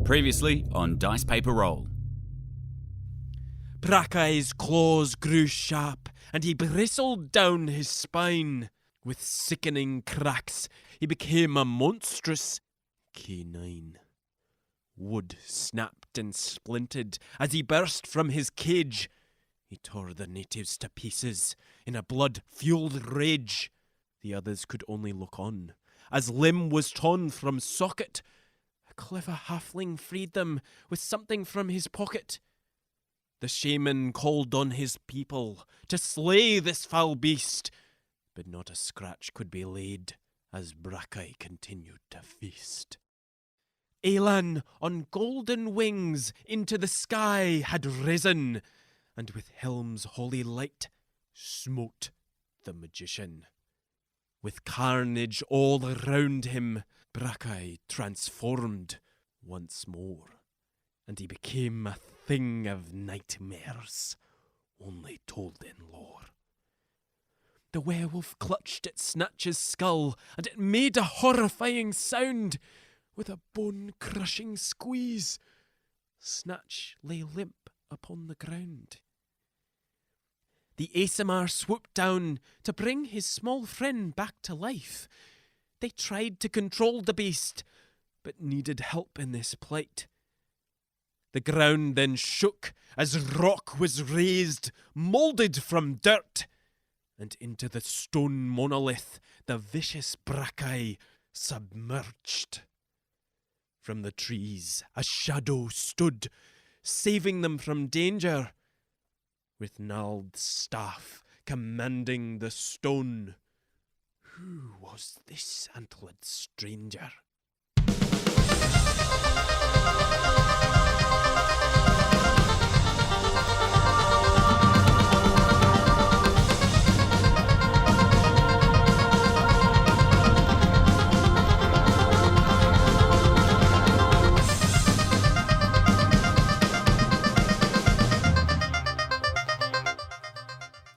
Previously on Dice Paper Roll. Brackey's claws grew sharp, and he bristled down his spine. With sickening cracks, he became a monstrous canine. Wood snapped and splintered as he burst from his cage. He tore the natives to pieces in a blood-fueled rage. The others could only look on, as limb was torn from socket. A clever halfling freed them with something from his pocket. The shaman called on his people to slay this foul beast, but not a scratch could be laid as Brackey continued to feast. Elan, on golden wings, into the sky had risen, and with Helm's holy light smote the magician. With carnage all around him, Brackey transformed once more, and he became a thing of nightmares, only told in lore. The werewolf clutched at Snatch's skull, and it made a horrifying sound. With a bone-crushing squeeze, Snatch lay limp upon the ground. The ASMR swooped down to bring his small friend back to life. They tried to control the beast, but needed help in this plight. The ground then shook as rock was raised, moulded from dirt, and into the stone monolith the vicious Brackey submerged. From the trees a shadow stood, saving them from danger, with gnarled staff commanding the stone. Who was this antlered stranger?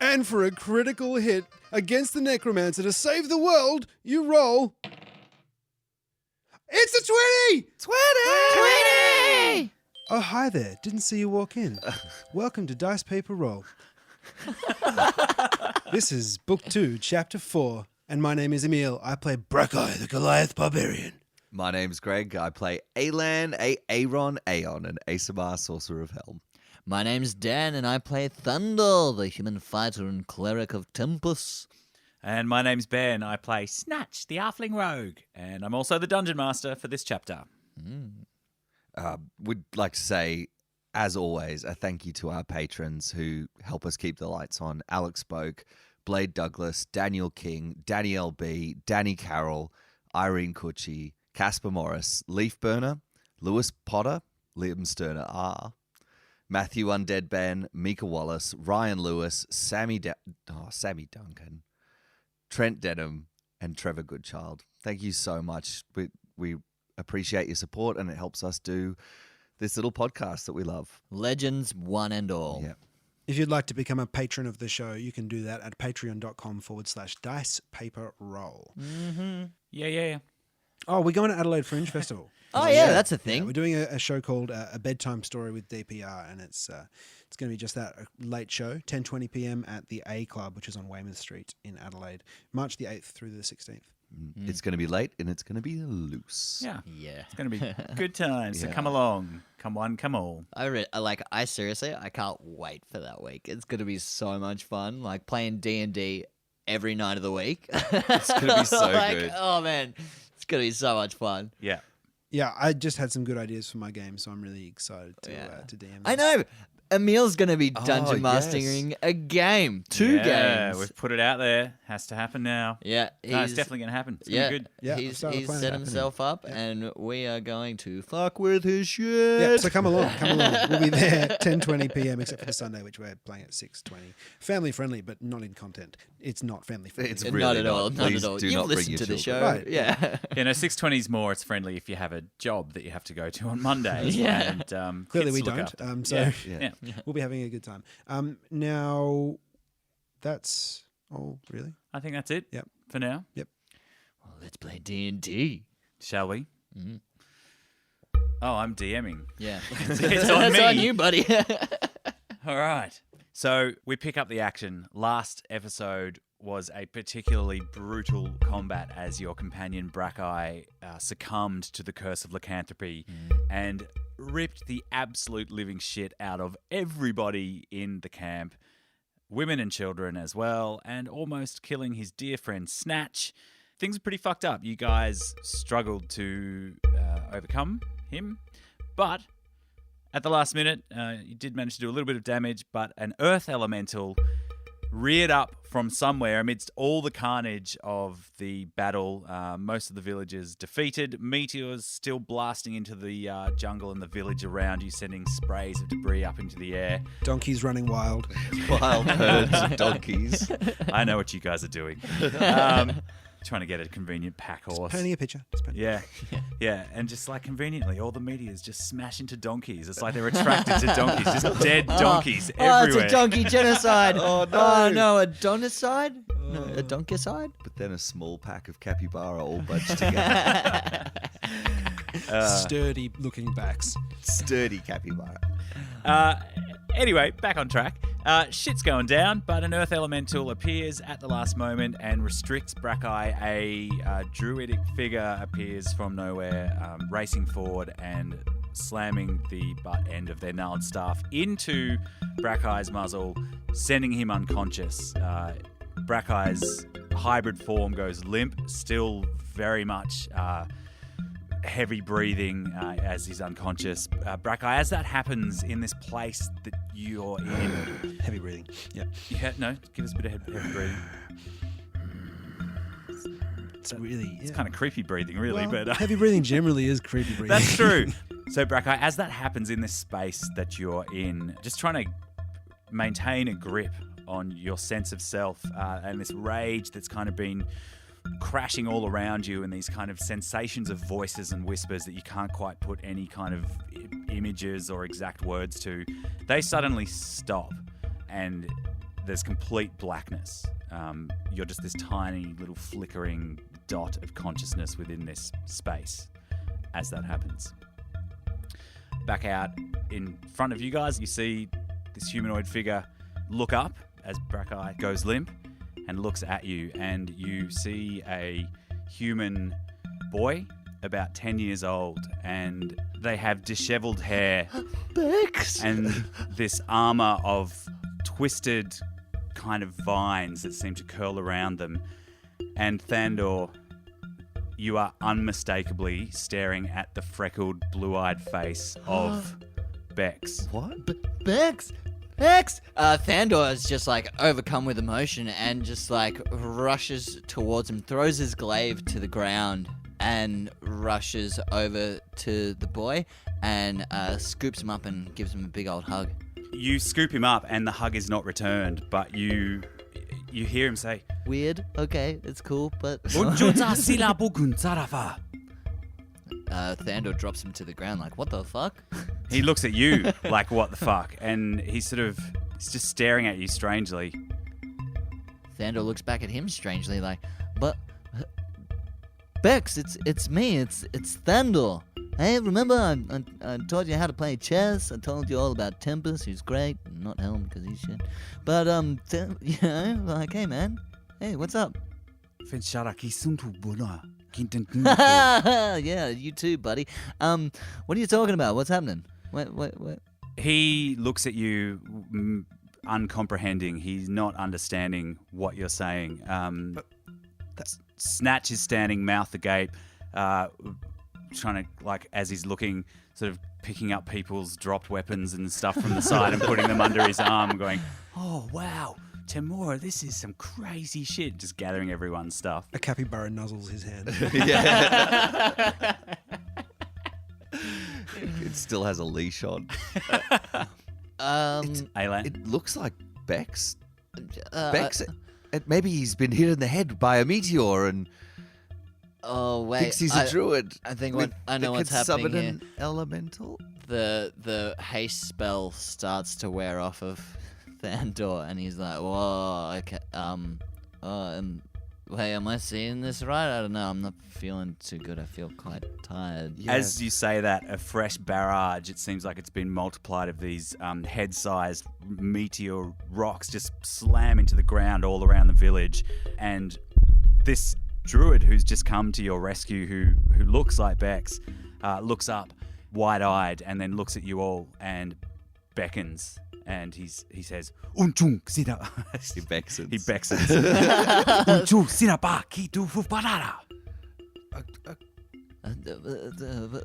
And for a critical hit against the necromancer to save the world, you roll. It's a 20! 20! Oh, hi there. Didn't see you walk in. Welcome to Dice Paper Roll. This is Book 2, Chapter 4, and my name is Emil. I play Brackey, the Goliath Barbarian. My name's Greg. I play Alan, Aaron, Aeon, an ASMR Sorcerer of Helm. My name's Dan, and I play Thunder, the human fighter and cleric of Tempus. And my name's Ben. I play Snatch, the Halfling Rogue. And I'm also the Dungeon Master for this chapter. We'd like to say, as always, a thank you to our patrons who help us keep the lights on. Alex Spoke, Blade Douglas, Daniel King, Danielle B, Danny Carroll, Irene Cucci, Casper Morris, Leaf Burner, Lewis Potter, Liam Sterner R, Matthew Undead Ben, Mika Wallace, Ryan Lewis, Sammy Duncan, Trent Denham, and Trevor Goodchild. Thank you so much. We appreciate your support, and it helps us do this little podcast that we love. Legends, one and all. Yeah. If you'd like to become a patron of the show, you can do that at patreon.com/dicepaperroll. Mm-hmm. Yeah. Oh, we're going to Adelaide Fringe Festival. Oh, yeah, that's a thing. Yeah, we're doing a show called A Bedtime Story with DPR, and it's going to be just that, a late show, 10:20 p.m. at the A Club, which is on Weymouth Street in Adelaide, March the 8th through the 16th. It's going to be late, and it's going to be loose. Yeah. Yeah. It's going to be good times. So come along. Come one, come all. I seriously, I can't wait for that week. It's going to be so much fun, like playing D&D every night of the week. It's going to be so good. Oh, man. It's going to be so much fun. Yeah. Yeah, I just had some good ideas for my game, so I'm really excited to DM. I know. Emil's going to be Oh, dungeon mastering a game. Two games. Yeah, we've put it out there. Has to happen now. Yeah. No, it's definitely going to happen. It's going to be good. Yeah, he's I've started planning set it. himself up, and we are going to fuck with his shit. Yeah, so come along. We'll be there 10:20 p.m. except for the Sunday, which we're playing at 6:20. Family friendly, but not in content. It's not family friendly. It's Not really at all. Not Please at all. do You've not bring listened your to the children. show. Right. Yeah. Yeah, no, 6:20 is more. It's friendly if you have a job that you have to go to on Mondays. Yeah. And, Clearly kids we to look don't. after. So Yeah. we'll be having a good time. Now, that's all, really? I think that's it. Yep. For now. Well, let's play D&D. Shall we? Mhm. Oh, I'm DMing. Yeah. It's That's on on me. you, buddy. All right. So we pick up the action. Last episode was a particularly brutal combat as your companion Brackeye succumbed to the curse of lycanthropy and ripped the absolute living shit out of everybody in the camp, women and children as well, and almost killing his dear friend Snatch. Things are pretty fucked up. You guys struggled to overcome him, but at the last minute, you did manage to do a little bit of damage, but an earth elemental reared up from somewhere amidst all the carnage of the battle. Most of the villagers defeated. Meteors still blasting into the jungle and the village around you, sending sprays of debris up into the air. Donkeys running wild. Wild herds of donkeys. I know what you guys are doing. Trying to get a convenient pack horse. Pony a picture. Just pony. Yeah, and just like conveniently, all the meteors just smash into donkeys. It's like they're attracted to donkeys, just dead donkeys everywhere. It's a donkey genocide. Oh, no. Oh, no, a donicide? No, a donkicide? But then a small pack of capybara all bunched together. Sturdy looking backs. Sturdy capybara. Anyway, back on track. Shit's going down, but an earth elemental appears at the last moment and restricts Brackeye. A druidic figure appears from nowhere, racing forward and slamming the butt end of their gnarled staff into Brackeye's muzzle, sending him unconscious. Brackeye's hybrid form goes limp, still very much heavy breathing as he's unconscious. Brackeye, as that happens in this place that you're in. Heavy breathing. Yeah. Yeah, no, give us a bit of heavy breathing. It's really. It's kind of creepy breathing, really, Well, but heavy breathing generally is creepy breathing. that's true. So, Brackeye, as that happens in this space that you're in, just trying to maintain a grip on your sense of self and this rage that's kind of been crashing all around you, and these kind of sensations of voices and whispers that you can't quite put any kind of images or exact words to, they suddenly stop and there's complete blackness. You're just this tiny little flickering dot of consciousness within this space as that happens. Back out in front of you guys, you see this humanoid figure look up as Brackeye goes limp and looks at you, and you see a human boy about 10 years old, and they have disheveled hair Bex! and this armor of twisted kind of vines that seem to curl around them. And Thandor, you are unmistakably staring at the freckled, blue-eyed face of Bex. What? Bex! Bex! Thandor is just like overcome with emotion and just like rushes towards him, throws his glaive to the ground and rushes over to the boy and scoops him up and gives him a big old hug. You scoop him up and the hug is not returned, but you hear him say, Weird, okay, it's cool, but... Thandor drops him to the ground like, what the fuck? he looks at you like, what the fuck? And he's just staring at you strangely. Thandor looks back at him strangely like, but... Bex, it's me, it's Thandor. Hey, remember I taught you how to play chess? I told you all about Tempest, who's great. Not Helm, because he's shit. But, you know, like, hey, man. Hey, what's up? Yeah, you too, buddy. What are you talking about? What's happening? What? He looks at you uncomprehending. He's not understanding what you're saying. Snatch is standing mouth agape, trying to, like, as he's looking, sort of picking up people's dropped weapons and stuff from the side and putting them under his arm, going, oh, wow, Temura, this is some crazy shit. Just gathering everyone's stuff. A capybara nuzzles his hand. Yeah. It still has a leash on. Alan? It looks like Bex. Bex. Maybe he's been hit in the head by a meteor and Oh wait, thinks he's a druid. I think with- I know that what's could happening summon here. an elemental. The haste spell starts to wear off of Thandor, and he's like, "Whoa, okay, Wait, am I seeing this right? I don't know. I'm not feeling too good. I feel quite tired. Yeah. As you say that, a fresh barrage, it seems like it's been multiplied of these head-sized meteor rocks just slam into the ground all around the village. And this druid who's just come to your rescue, who looks like Bex, looks up wide-eyed and then looks at you all and beckons. And he says, "Unchung sina." He beckons. He beckons. "Unchung sina ba ki tu fu parara."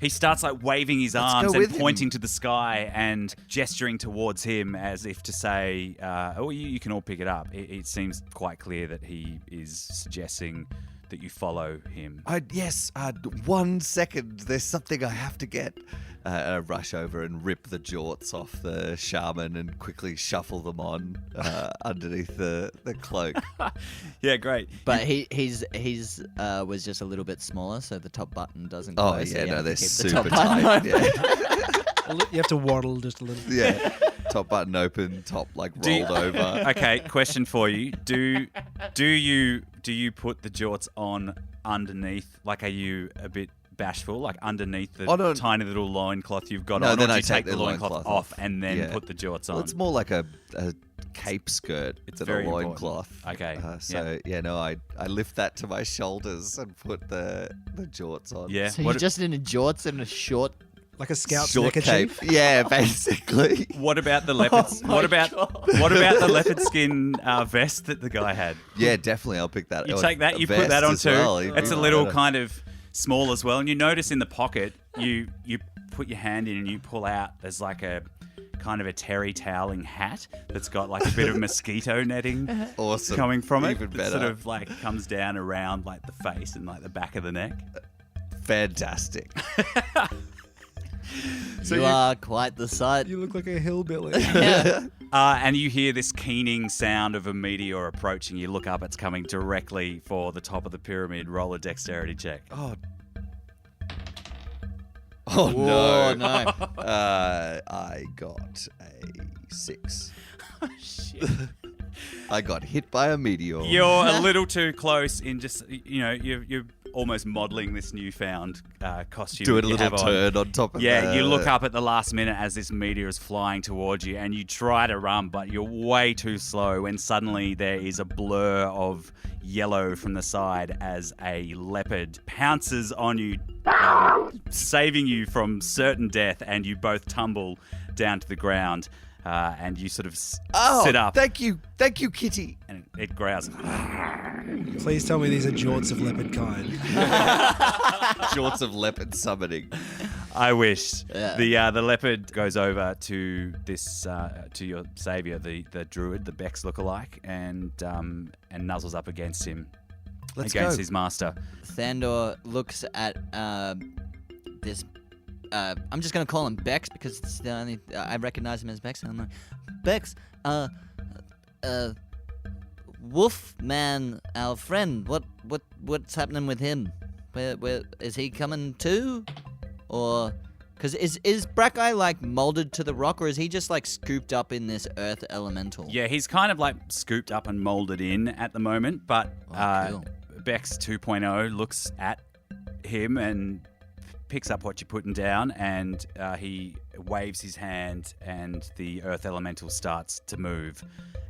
He starts like waving his arms go and with pointing to the sky and gesturing towards him as if to say, you can all pick it up. It seems quite clear that he is suggesting that you follow him. Yes, 1 second. There's something I have to get. I rush over and rip the jorts off the shaman and quickly shuffle them on underneath the cloak. Yeah, great. But he's was just a little bit smaller, so the top button doesn't Oh, close. so yeah, you no, have to they're keep super the top button tight. open. Yeah. You have to waddle just a little. Yeah. Top button open, top like rolled over. Okay, question for you. Do you put the jorts on underneath? Like, are you a bit bashful, like underneath the tiny little loincloth you've got No, on? then or do I you take the the loincloth loincloth off off. and then Yeah. put the jorts on? Well, it's more like a cape skirt It's than very a important. loincloth. Okay, I lift that to my shoulders and put the jorts on. Yeah. So you're just in a jorts and a short. Like a scout's Short cape. neckerchief. Yeah, basically. What about the leopard? what about the leopard skin vest that the guy had? Yeah, definitely. I'll pick that. You Or take that, a you put vest that on as too. well. It's a Even little better. kind of small as well. And you notice in the pocket, you put your hand in and you pull out. There's like a kind of a terry toweling hat that's got like a bit of mosquito netting Awesome. coming from it. Even That better. sort of like comes down around like the face and like the back of the neck. Fantastic. So you you- are quite the sight. You look like a hillbilly. Yeah. And you hear this keening sound of a meteor approaching. You look up, it's coming directly for the top of the pyramid. Roll a dexterity check. Oh Oh, no. no. I got a 6. I got hit by a meteor. You're a little too close in just, you're almost modelling this newfound costume. Doing that a you little have on. turn on top of Yeah, the... you look up at the last minute as this meteor is flying towards you and you try to run, but you're way too slow when suddenly there is a blur of yellow from the side as a leopard pounces on you, saving you from certain death, and you both tumble down to the ground and you sort of sit up Thank you, Kitty. and it growls. Please tell me these are jorts of leopard kind. Shorts of leopard summoning. I wish. Yeah. The leopard goes over to this to your savior, the druid, the Bex lookalike, and nuzzles up against him, Let's against go. his master. Thandor looks at this. I'm just gonna call him Bex because it's the only I recognize him as Bex. And I'm like, Bex, Wolf Man, our friend. What's happening with him? Where is he coming too? Or because is Brackeye like molded to the rock, or is he just like scooped up in this earth elemental? Yeah, he's kind of like scooped up and molded in at the moment, but Cool. Bex 2.0 looks at him and picks up what you're putting down, and he waves his hand, and the earth elemental starts to move,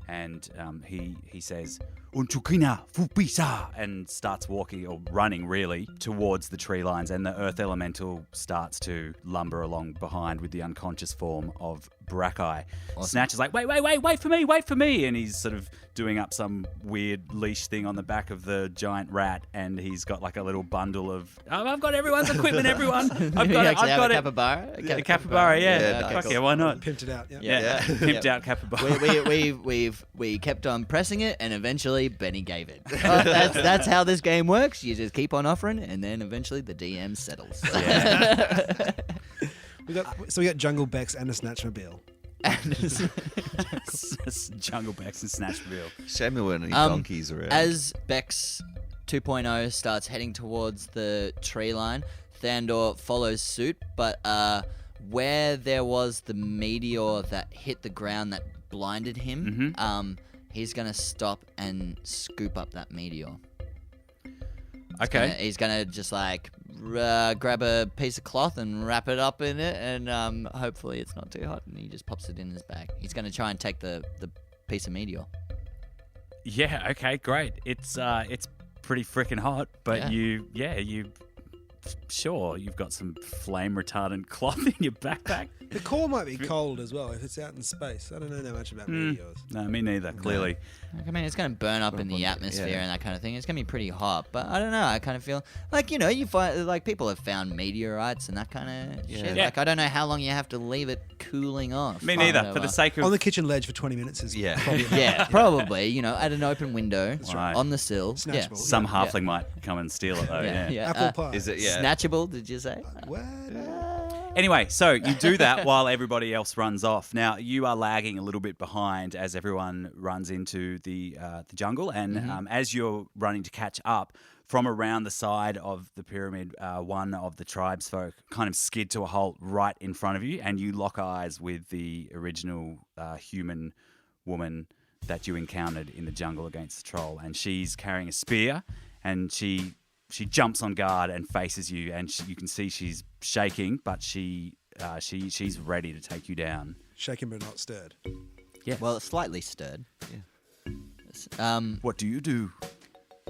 and he says "Unchukina fupisa" and starts walking or running really towards the tree lines, and the earth elemental starts to lumber along behind with the unconscious form of Brackeye. Snatch is like, wait for me, and he's sort of doing up some weird leash thing on the back of the giant rat, and he's got like a little bundle of I've got everyone's equipment, everyone. I've You got it. actually I've have got a it. capybara? A capybara, yeah. Yeah, Fuck nice. yeah, why not? Pimped it out. Yeah. Yeah, pimped out capybara. We kept on pressing it, and eventually Benny gave it. That's how this game works. You just keep on offering, and then eventually the DM settles. Yeah. We got Jungle Bex and a Snatchmobile. Jungle Bex and Snatchville. Shame there weren't any donkeys around. As Bex 2.0 starts heading towards the tree line, Thandor follows suit, but where there was the meteor that hit the ground that blinded him, he's going to stop and scoop up that meteor. Okay. He's gonna just like grab a piece of cloth and wrap it up in it, and hopefully it's not too hot, and he just pops it in his bag. He's gonna try and take the piece of meteor. Yeah. Okay. Great. It's pretty freaking hot, but Yeah. Sure, you've got some flame retardant cloth in your backpack. The core might be cold as well if it's out in space. I don't know that much about meteors. No, me neither. Clearly. I mean, it's going to burn up in the atmosphere and that kind of thing. It's going to be pretty hot, but I don't know. I kind of feel like, you find, like, people have found meteorites and that kind of shit. Yeah. Like, I don't know how long you have to leave it cooling off. Me neither. For the sake of On the kitchen ledge for 20 minutes is probably Yeah, probably, at an open window, right. on the sill. Snatchable. Yeah. some halfling might come and steal it though. Yeah. apple pie. Is it? Yeah. Snatchable, did you say? What? Anyway, so you do that while everybody else runs off. Now you are lagging a little bit behind as everyone runs into the jungle, and as you're running to catch up, from around the side of the pyramid, one of the tribesfolk kind of skid to a halt right in front of you, and you lock eyes with the original human woman that you encountered in the jungle against the troll, and she's carrying a spear, and she jumps on guard and faces you, and you can see she's shaking, but she's ready to take you down. Shaken but not stirred. Yeah. Well, slightly stirred. What do you do?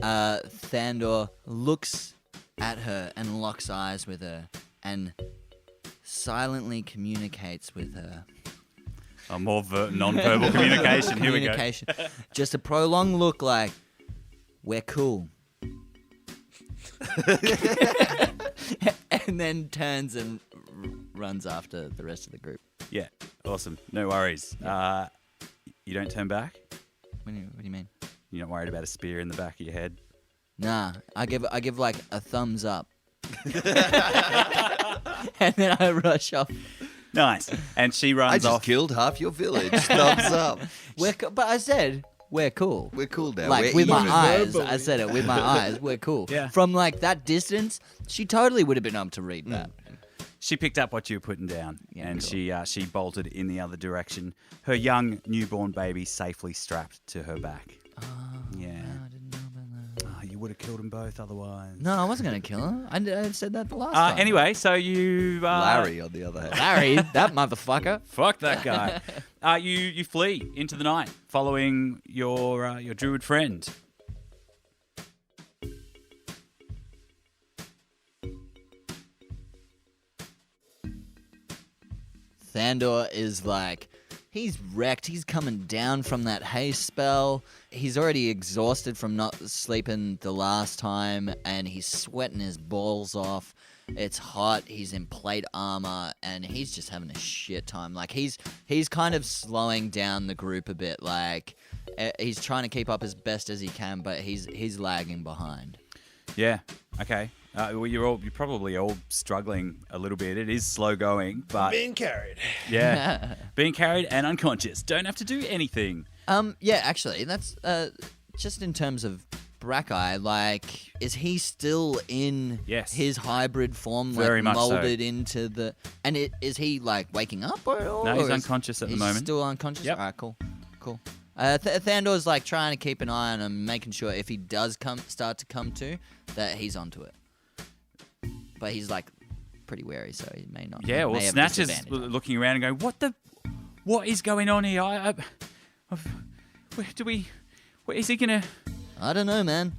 Thandor looks at her and locks eyes with her and silently communicates with her. A more non-verbal communication. Here we go. Communication. Just a prolonged look like, we're cool. And then turns and runs after the rest of the group. Yeah, awesome. No worries. You don't turn back? What do you mean? You're not worried about a spear in the back of your head? Nah, I give like a thumbs up. And then I rush off. Nice. And she I runs just off. killed half your village. Thumbs up. But I said, we're cool. We're cool now. Like, We're with my even. eyes. I said it with my eyes. We're cool. Yeah. From, like, that distance, she totally would have been able to read that. She picked up what you were putting down, Yeah, and cool. she bolted in the other direction. Her young newborn baby safely strapped to her back. Yeah. I didn't know about that. Oh, you would have killed them both otherwise. No, I wasn't going to kill her. I said that the last time. Anyway, so you... Larry, on the other hand. Larry, that motherfucker. Fuck that guy. You flee into the night, following your druid friend. Thandor is like, he's wrecked. He's coming down from that haste spell. He's already exhausted from not sleeping the last time, and he's sweating his balls off. It's hot. He's in plate armor, and he's just having a shit time. Like, he's kind of slowing down the group a bit. Like, he's trying to keep up as best as he can, but he's lagging behind. Yeah. Okay. Well, you're probably all struggling a little bit. It is slow going, but Being carried. yeah, being carried and unconscious. Don't have to do anything. Yeah, actually, that's just in terms of Brackeye. Like, is he still in Yes. his hybrid form, Very like much so. molded into the? And is he like waking up or? No, he's is- unconscious at the he's moment. Still unconscious. Yep. All right, cool. Thandor's like trying to keep an eye on him, making sure if he does start to come to, that he's onto it. But he's like pretty wary, so he may not. Yeah. Well, may have Snatch is disadvantage. looking around and going, "What is going on here? Where is he gonna?" I don't know, man.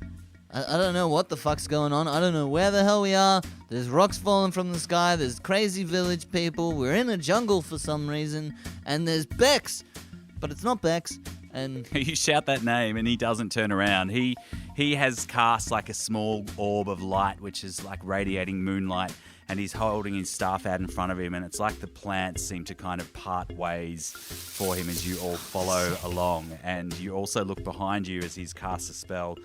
I don't know what the fuck's going on. I don't know where the hell we are. There's rocks falling from the sky. There's crazy village people. We're in a jungle for some reason. And there's Bex. But it's not Bex. And You shout that name and he doesn't turn around. He has cast like a small orb of light, which is like radiating moonlight, and he's holding his staff out in front of him, and it's like the plants seem to kind of part ways for him as you all follow along. And you also look behind you as he's cast a spell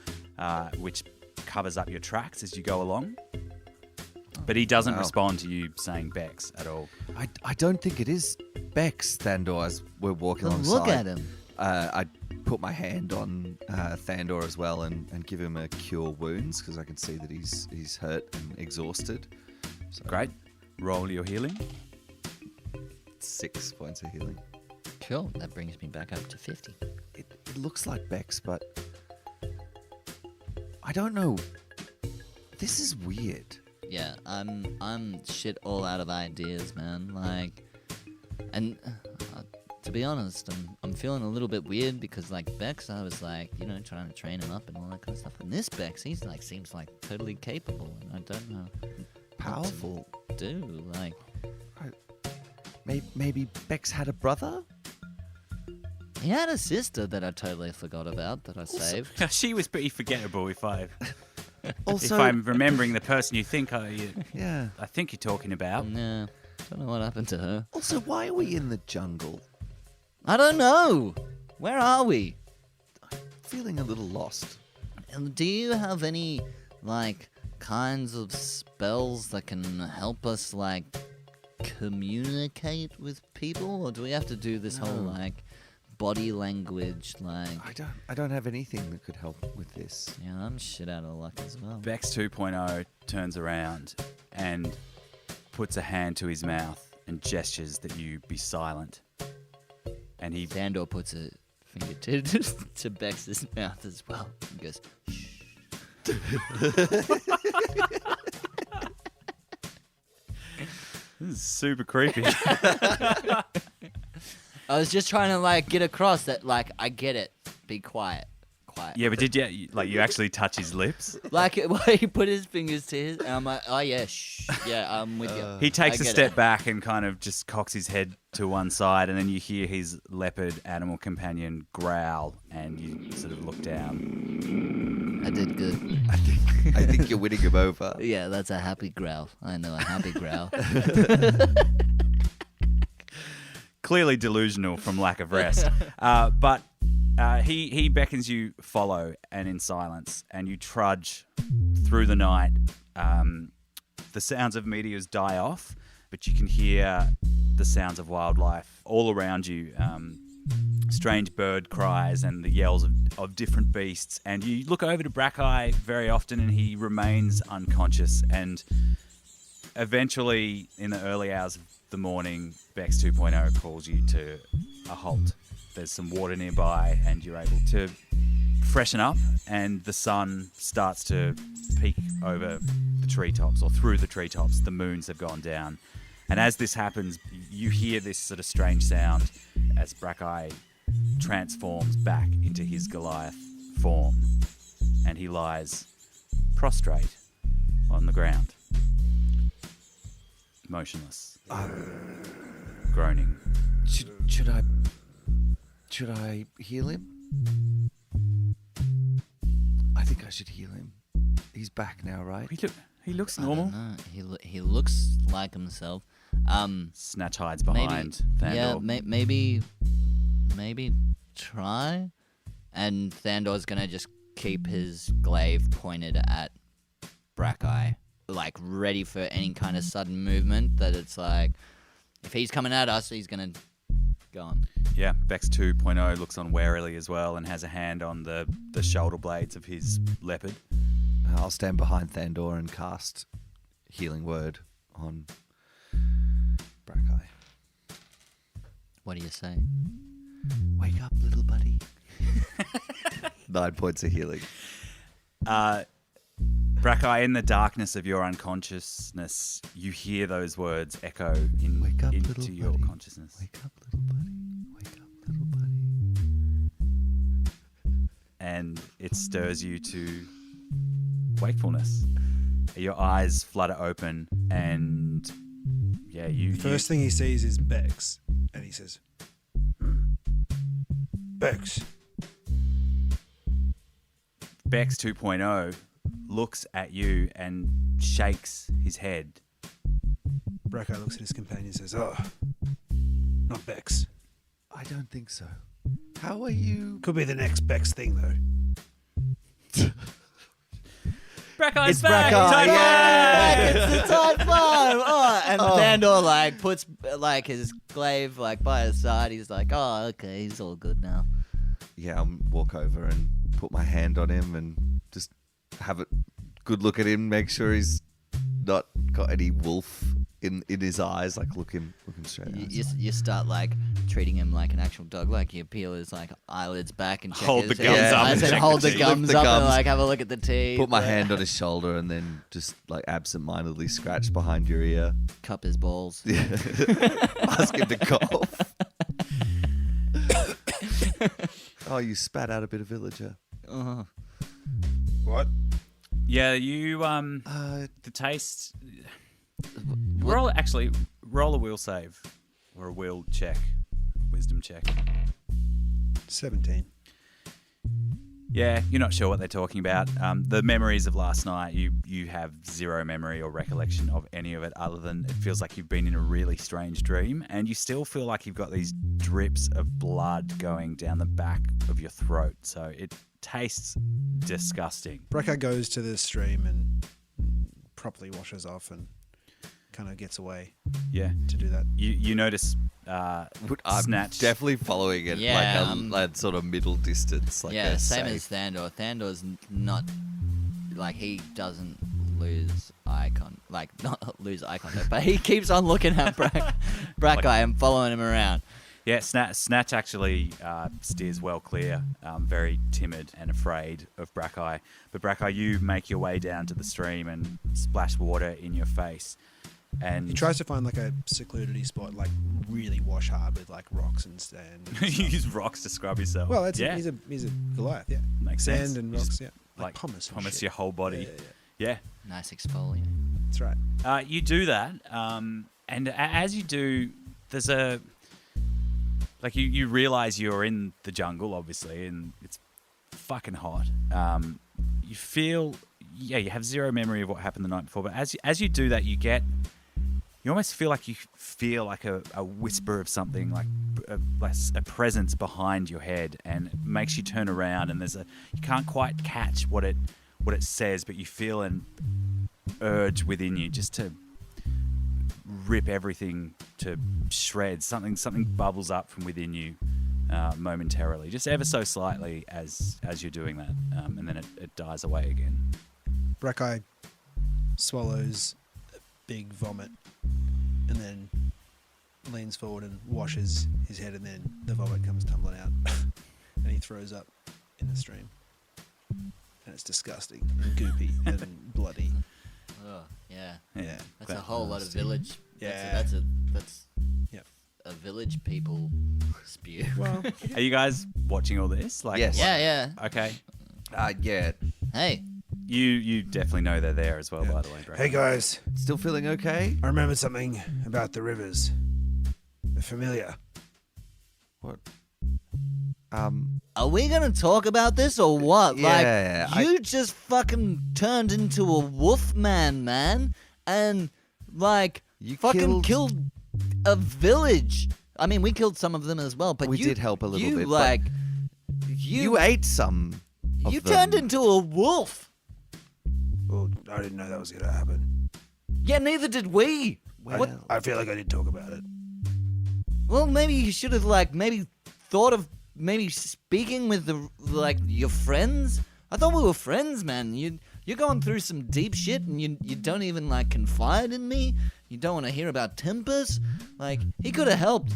which covers up your tracks as you go along. But he doesn't respond to you saying Bex at all. I don't think it is Bex, Thandor, as we're walking but alongside. look at him. I put my hand on Thandor as well and give him a cure wounds because I can see that he's hurt and exhausted. So Great. Roll your healing. 6 points of healing. Cool. That brings me back up to 50. It looks like Bex, but I don't know This is weird. Yeah, I'm shit all out of ideas, man. Like, and to be honest, I'm feeling a little bit weird because like Bex, I was like, trying to train him up and all that kind of stuff. And this Bex, he's like seems like totally capable, and I don't know. Powerful. What to do like. Maybe Bex had a brother? He had a sister that I totally forgot about that I saved. She was pretty forgettable if Also, I'm remembering the person you think I think you're talking about. Yeah, don't know what happened to her. Also, why are we in the jungle? I don't know. Where are we? Feeling a little lost. And do you have any like kinds of spells that can help us like communicate with people, or do we have to do this whole like body language like? I don't have anything that could help with this. Yeah, I'm shit out of luck as well. Bex 2.0 turns around and puts a hand to his mouth and gestures that you be silent. And he Thandor puts a finger to Bex's mouth as well and goes, shh. This is super creepy. I was just trying to like get across that like I get it. Be quiet. Yeah, but did you actually touch his lips? Like he put his fingers to his, and I'm like, oh yeah, shh, yeah, I'm with you. He takes I a get step it. back and kind of just cocks his head to one side, and then you hear his leopard animal companion growl, and you sort of look down. I did good. I think you're winning him over. Yeah, that's a happy growl. I know a happy growl. Clearly delusional from lack of rest. But he beckons you follow and in silence, and you trudge through the night. The sounds of meteors die off, but you can hear the sounds of wildlife all around you. Strange bird cries and the yells of different beasts. And you look over to Brackeye very often, and he remains unconscious. And eventually, in the early hours of the morning, Bex 2.0 calls you to a halt. There's some water nearby, and you're able to freshen up, and the sun starts to peek over the treetops, or through the treetops. The moons have gone down. And as this happens, you hear this sort of strange sound as Brackeye transforms back into his Goliath form, and he lies prostrate on the ground, motionless, groaning. Should I heal him? I think I should heal him. He's back now, right? He looks I normal. don't know. He looks like himself. Snatch hides behind Thandor. Yeah, maybe try. And Thandor's gonna just keep his glaive pointed at Brackeye, like ready for any kind of sudden movement. That it's like, if he's coming at us, he's gonna go on. Yeah, Bex 2.0 looks on warily as well and has a hand on the shoulder blades of his leopard. I'll stand behind Thandor and cast Healing Word on Brackeye. What do you say? Wake up, little buddy. 9 points of healing. Brackeye, in the darkness of your unconsciousness, you hear those words echo Wake up, into little your buddy. consciousness. Wake up, little buddy. Wake up, little buddy. And it stirs you to wakefulness. Your eyes flutter open, and you First thing he sees is Bex, and he says, Bex. Bex 2.0 looks at you and shakes his head. Brackeye looks at his companion and says, oh, not Bex. I don't think so. How are you? Could be the next Bex thing, though. Brackeye's It's Brackeye. Yay! It's the top 5! Oh, and Thandor like puts like his glaive like by his side. He's like, oh, okay, he's all good now. Yeah, I'll walk over and put my hand on him and just have a good look at him, make sure he's not got any wolf in his eyes, like looking straight at us. You start like treating him like an actual dog. Like you peel his like eyelids back and check Hold his the gums eyes up and and check hold the the teeth. gums Lift the up and gums. like have a look at the teeth. Put my hand on his shoulder and then just like absent-mindedly scratch behind your ear. Cup his balls. Yeah. Ask him to cough. Oh, you spat out a bit of villager. Uh-huh. What? Yeah, you the taste. Roll a will save or a will check, wisdom check. 17. Yeah, you're not sure what they're talking about. The memories of last night, you have zero memory or recollection of any of it other than it feels like you've been in a really strange dream, and you still feel like you've got these drips of blood going down the back of your throat. So it tastes disgusting. Brekka goes to the stream and properly washes off and kind of gets away Yeah. to do that. You notice I'm Snatch. definitely following it Yeah, like sort of middle distance. Like Yeah, a same safe. as Thandor. Thandor's not like he doesn't lose not lose eye contact, but he keeps on looking at Brackeye and following him around. Yeah, Snatch actually steers well clear, very timid and afraid of Brackeye. But Brackeye, you make your way down to the stream and splash water in your face. And He tries to find like a secluded spot, like really wash hard with like rocks and sand. And you stuff. use rocks to scrub yourself. Well, that's yeah, he's a Goliath, yeah. makes Sand sense. and You just, rocks, yeah. Like pumice. and pumice shit. your whole body. Yeah. Nice exfoliant. That's right. You do that, and as you do, there's a like you realize you're in the jungle, obviously, and it's fucking hot. You feel, you have zero memory of what happened the night before, but as you do that, you almost feel like a whisper of something, like a presence behind your head, and it makes you turn around, and you can't quite catch what it says, but you feel an urge within you just to rip everything to shreds. Something bubbles up from within you momentarily, just ever so slightly as you're doing that, and then it dies away again. Brackeye swallows a big vomit and then leans forward and washes his head, and then the vomit comes tumbling out and he throws up in the stream. And it's disgusting and goopy and bloody. Oh, yeah. Yeah. That's a whole lot of village. Yeah. That's Yep. a village people spew. Well, Are you guys watching all this? Like, Yes. Yeah. Okay. Yeah. Hey, You definitely know they're there as well, by the way, Drake. hey guys, Still feeling okay? I remembered something about the rivers. They're familiar. What? are we gonna talk about this or what? Yeah, Like, you just fucking turned into a wolf man, and like You fucking killed a village. I mean, we killed some of them as well, but We you did help a little you, bit, but Like, you ate some. Of you them. turned into a wolf. Well, I didn't know that was going to happen. Yeah, neither did we. Well, I feel like I didn't talk about it. Well, maybe you should have maybe thought of speaking with your friends. I thought we were friends, man. You're going through some deep shit, and you don't even confide in me. You don't want to hear about Tempest. Like, he could have helped.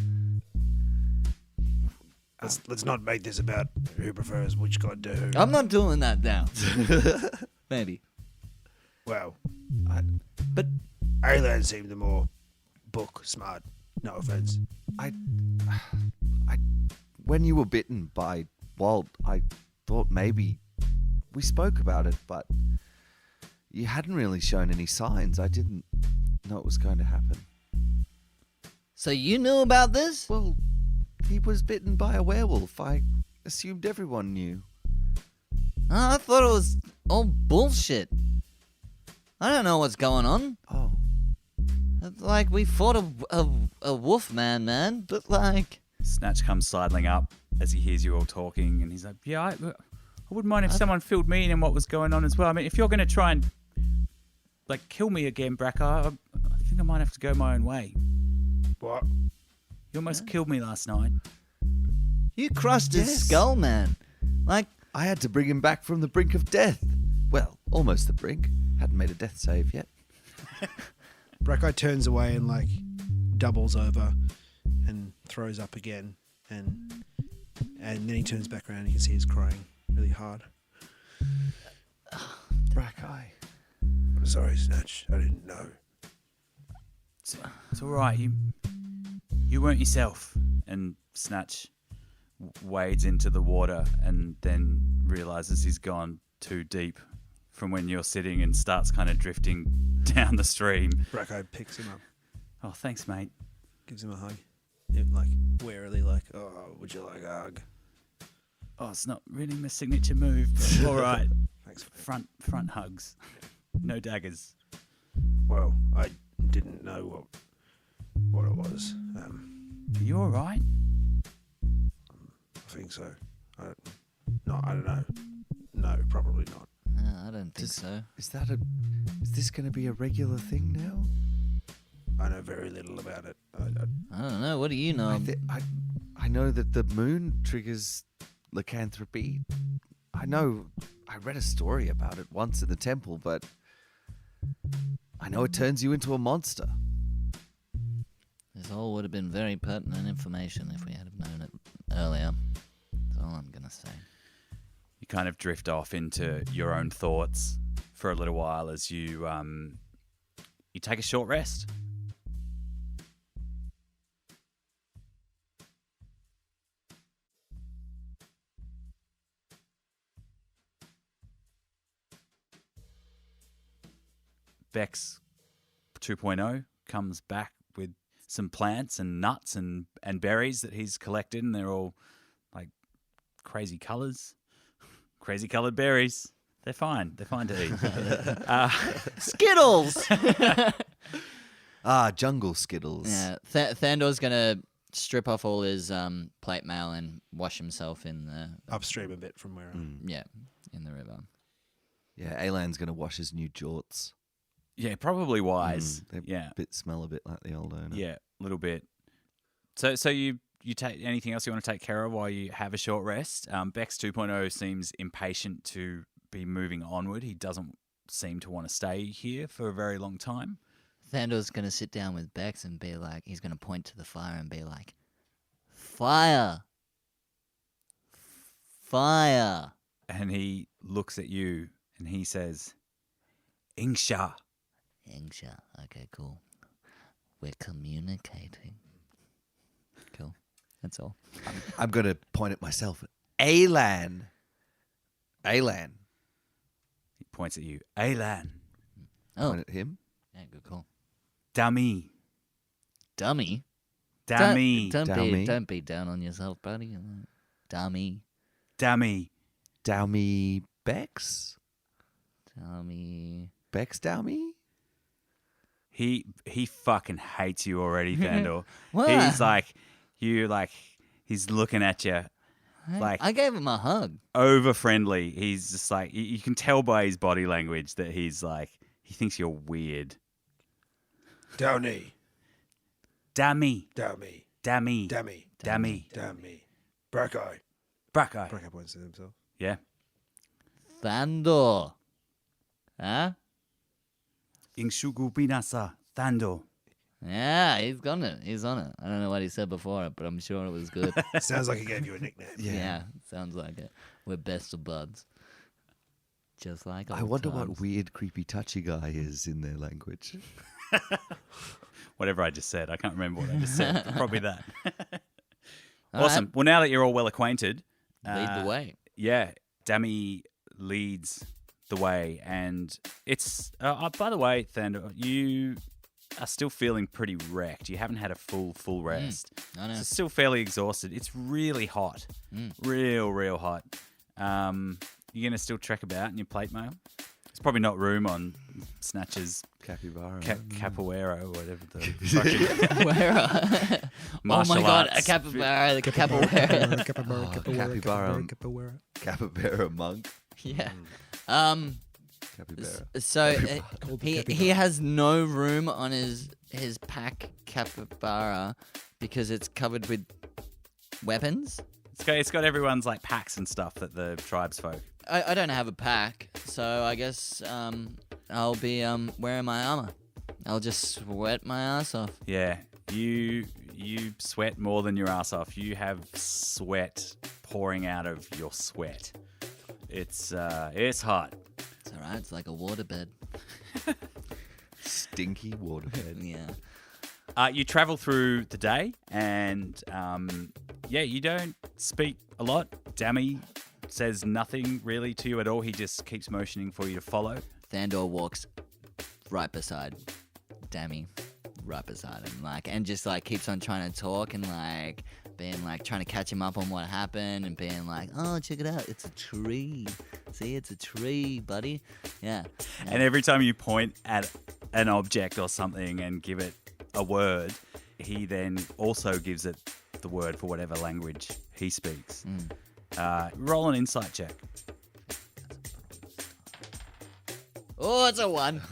Let's not make this about who prefers which god to who. I'm not doing that now. Maybe, Well, but Aylan seemed the more book smart. No offense. when you were bitten by Walt, I thought maybe we spoke about it, but you hadn't really shown any signs. I didn't know it was going to happen. so you knew about this? Well, he was bitten by a werewolf. I assumed everyone knew. I thought it was all bullshit. I don't know what's going on. Oh, Like, we fought a wolf man, but Snatch comes sidling up as he hears you all talking, and he's like, "Yeah, I wouldn't mind if someone filled me in on what was going on as well. I mean, if you're going to try and kill me again, Brackeye, I think I might have to go my own way. What? You almost killed me last night." you crushed his Yes. skull, man. Like, I had to bring him back from the brink of death. Well, almost the brink. Hadn't made a death save yet. Brackeye turns away and like doubles over and throws up again, and then he turns back around and you can see he's crying really hard. Brackeye. I'm sorry, Snatch. I didn't know. It's all right. You weren't yourself. And Snatch wades into the water and then realizes he's gone too deep from when you're sitting and starts kind of drifting down the stream. Brackeye picks him up, Oh, thanks, mate. gives him a hug. It, like warily, like, oh, would you like a hug? Oh, it's not really my signature move, but all right. Thanks. Front hugs. No daggers. Well, I didn't know what it was. Are you all right? I think so. I don't know. No, probably not. I don't think so. Is this going to be a regular thing now? I know very little about it. I don't know. What do you know? I know that the moon triggers lycanthropy. I know I read a story about it once in the temple, but I know it turns you into a monster. This all would have been very pertinent information if we had have known it earlier. That's all I'm going to say. You kind of drift off into your own thoughts for a little while as you take a short rest. Vex 2.0 comes back with some plants and nuts and berries that he's collected, and they're all like crazy colours. Crazy coloured berries. They're fine. They're fine to eat. Skittles! Jungle Skittles. Yeah, Thandor's going to strip off all his plate mail and wash himself in the Upstream a bit from where I'm... in the river. Yeah, Alan's going to wash his new jorts. Yeah, probably wise. They smell a bit like the old owner. Yeah, a little bit. So you take anything else you want to take care of while you have a short rest? Bex 2.0 seems impatient to be moving onward. He doesn't seem to want to stay here for a very long time. Thandor's going to sit down with Bex and be like, he's going to point to the fire and be like, fire! Fire! And he looks at you and he says, Ingsha. Ingsha. Okay, cool. We're communicating. Cool. That's all. I'm going to point at myself. Alan. Alan. He points at you. Alan. Oh, Point at him. yeah, good call. Dummy. Dummy? Dummy. Don't be down on yourself, buddy. Dummy. Dummy. Dowmy Bex? Dummy. Bex Dowmy? He fucking hates you already, Thandor. What? He's looking at you like I gave him a hug. over friendly. He's just like, you can tell by his body language that he's like, he thinks you're weird. Downey. Dummy. Dummy. Dummy. Dummy. Dummy. Dummy. Brackeye. Brackeye. Brackeye points to himself. Yeah. Thandor. Huh? Ingshugu binasa. Thandor. Yeah, he's got it. He's on it. I don't know what he said before it, but I'm sure it was good. Sounds like he gave you a nickname. Yeah, sounds like it. We're best of buds. Just like I old wonder times. what weird, creepy, touchy guy is in their language. Whatever I just said. I can't remember what I just said. But probably that. All Awesome. Well, now that you're all well acquainted. Lead the way. Yeah. Dammy leads the way. And it's, by the way, Thandor, you are still feeling pretty wrecked. You haven't had a full rest. I know. So still fairly exhausted. It's really hot. Real hot. You're going to still trek about in your plate mail? There's probably not room on Snatch's Capybara. capoeira or whatever the fucking Where? Oh martial my god, arts. a capybara, the capoeira. Capybara. Capybara monk. Yeah. Capybara. So he has no room on his pack capybara because it's covered with weapons. It's got everyone's like packs and stuff that the tribes folk. I don't have a pack, so I guess I'll be wearing my armor I'll just sweat my ass off. Yeah, you sweat more than your ass off. You have sweat pouring out of your sweat. It's hot. It's all right. It's like a waterbed. Stinky waterbed. Yeah. You travel through the day, and you don't speak a lot. Dammy says nothing really to you at all. He just keeps motioning for you to follow. Thandor walks right beside Dammy, right beside him, and just keeps on trying to talk and being trying to catch him up on what happened and being oh, check it out, it's a tree. See, it's a tree, buddy. Yeah. And every time you point at an object or something and give it a word, he then also gives it the word for whatever language he speaks. Roll an insight check. Oh, it's a 1.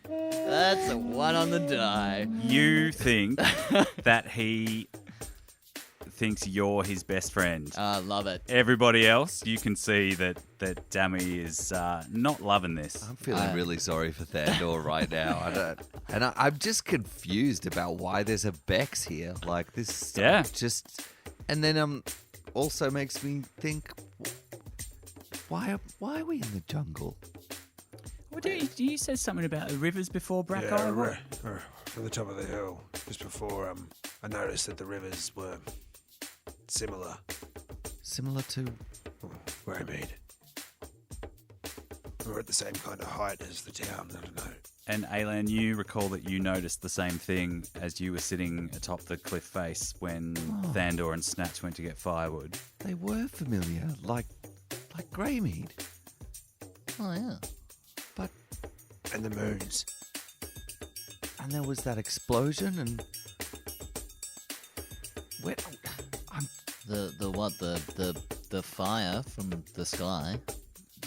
That's a 1 on the die. You think that he thinks you're his best friend. Love it. Everybody else, you can see that Dammy is not loving this. I'm feeling really sorry for Thandor right now. I'm just confused about why there's a Bex here. This, Yeah. And then also makes me think, why are we in the jungle? What do you say something about the rivers before Brackeye? Yeah, from the top of the hill, just before I noticed that the rivers were similar. Similar to... Where I made. We were at the same kind of height as the town, I don't know. And Alan, you recall that you noticed the same thing as you were sitting atop the cliff face when Thandor and Snatch went to get firewood. They were familiar, like Greymead. Oh, yeah. But... And the moons. And there was that explosion and... Where... The fire from the sky.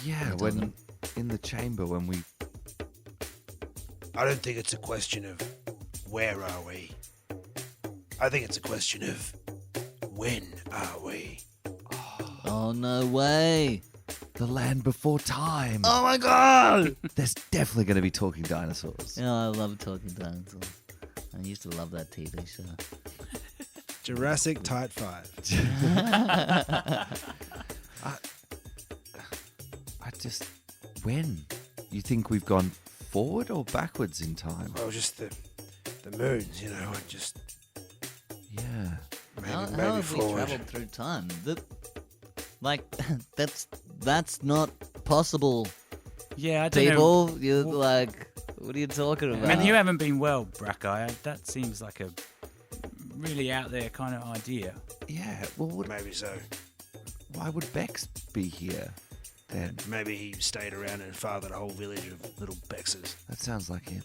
Yeah, when... In the chamber when we... I don't think it's a question of where are we. I think it's a question of when are we. Oh, no way. The land before time. Oh, my God. There's definitely going to be talking dinosaurs. Yeah, I love talking dinosaurs. I used to love that TV show. Jurassic Tight 5. I just... When? You think we've gone forward or backwards in time? Well, just the moons, I just... Yeah. How Maybe have we forward. traveled through time? That's not possible, Yeah, I don't know. people. You're what are you talking about? Man, you haven't been well, Brackeye. That seems like a really out there kind of idea. Yeah, well, Maybe so. why would Bex be here then? Maybe he stayed around and fathered a whole village of little Bexes. That sounds like him.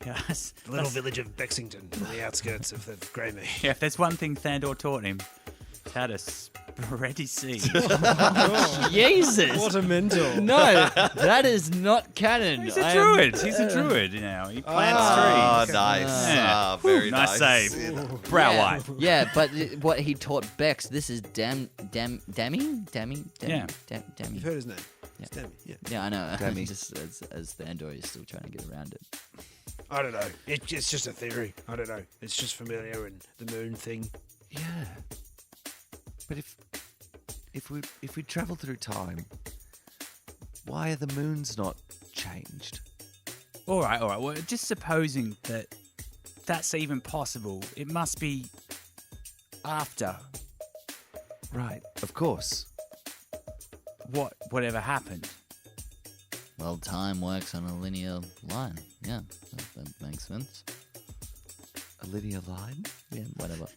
Yeah, The little village of Bexington on the outskirts of the Greymead. yeah, if there's one thing Thandor taught him, it's how to spread his seed. Jesus. What a mental. No, that is not canon. He's a druid. He's a druid, He plants trees. Nice. Yeah. Very Nice nice. save. Brow white. Yeah, but what he taught Bex, this is Dammy? Yeah. You've heard his name. It's Demi, yeah. Yeah, I know. Dammy. Just as Thandor is still trying to get around it. I don't know. It's just a theory. I don't know. It's just familiar and the moon thing. Yeah. But if we travel through time, why are the moons not changed? All right. Well, just supposing that that's even possible, it must be after Right. Of course. whatever happened. Well, time works on a linear line. Yeah, that makes sense. A linear line? Yeah, whatever.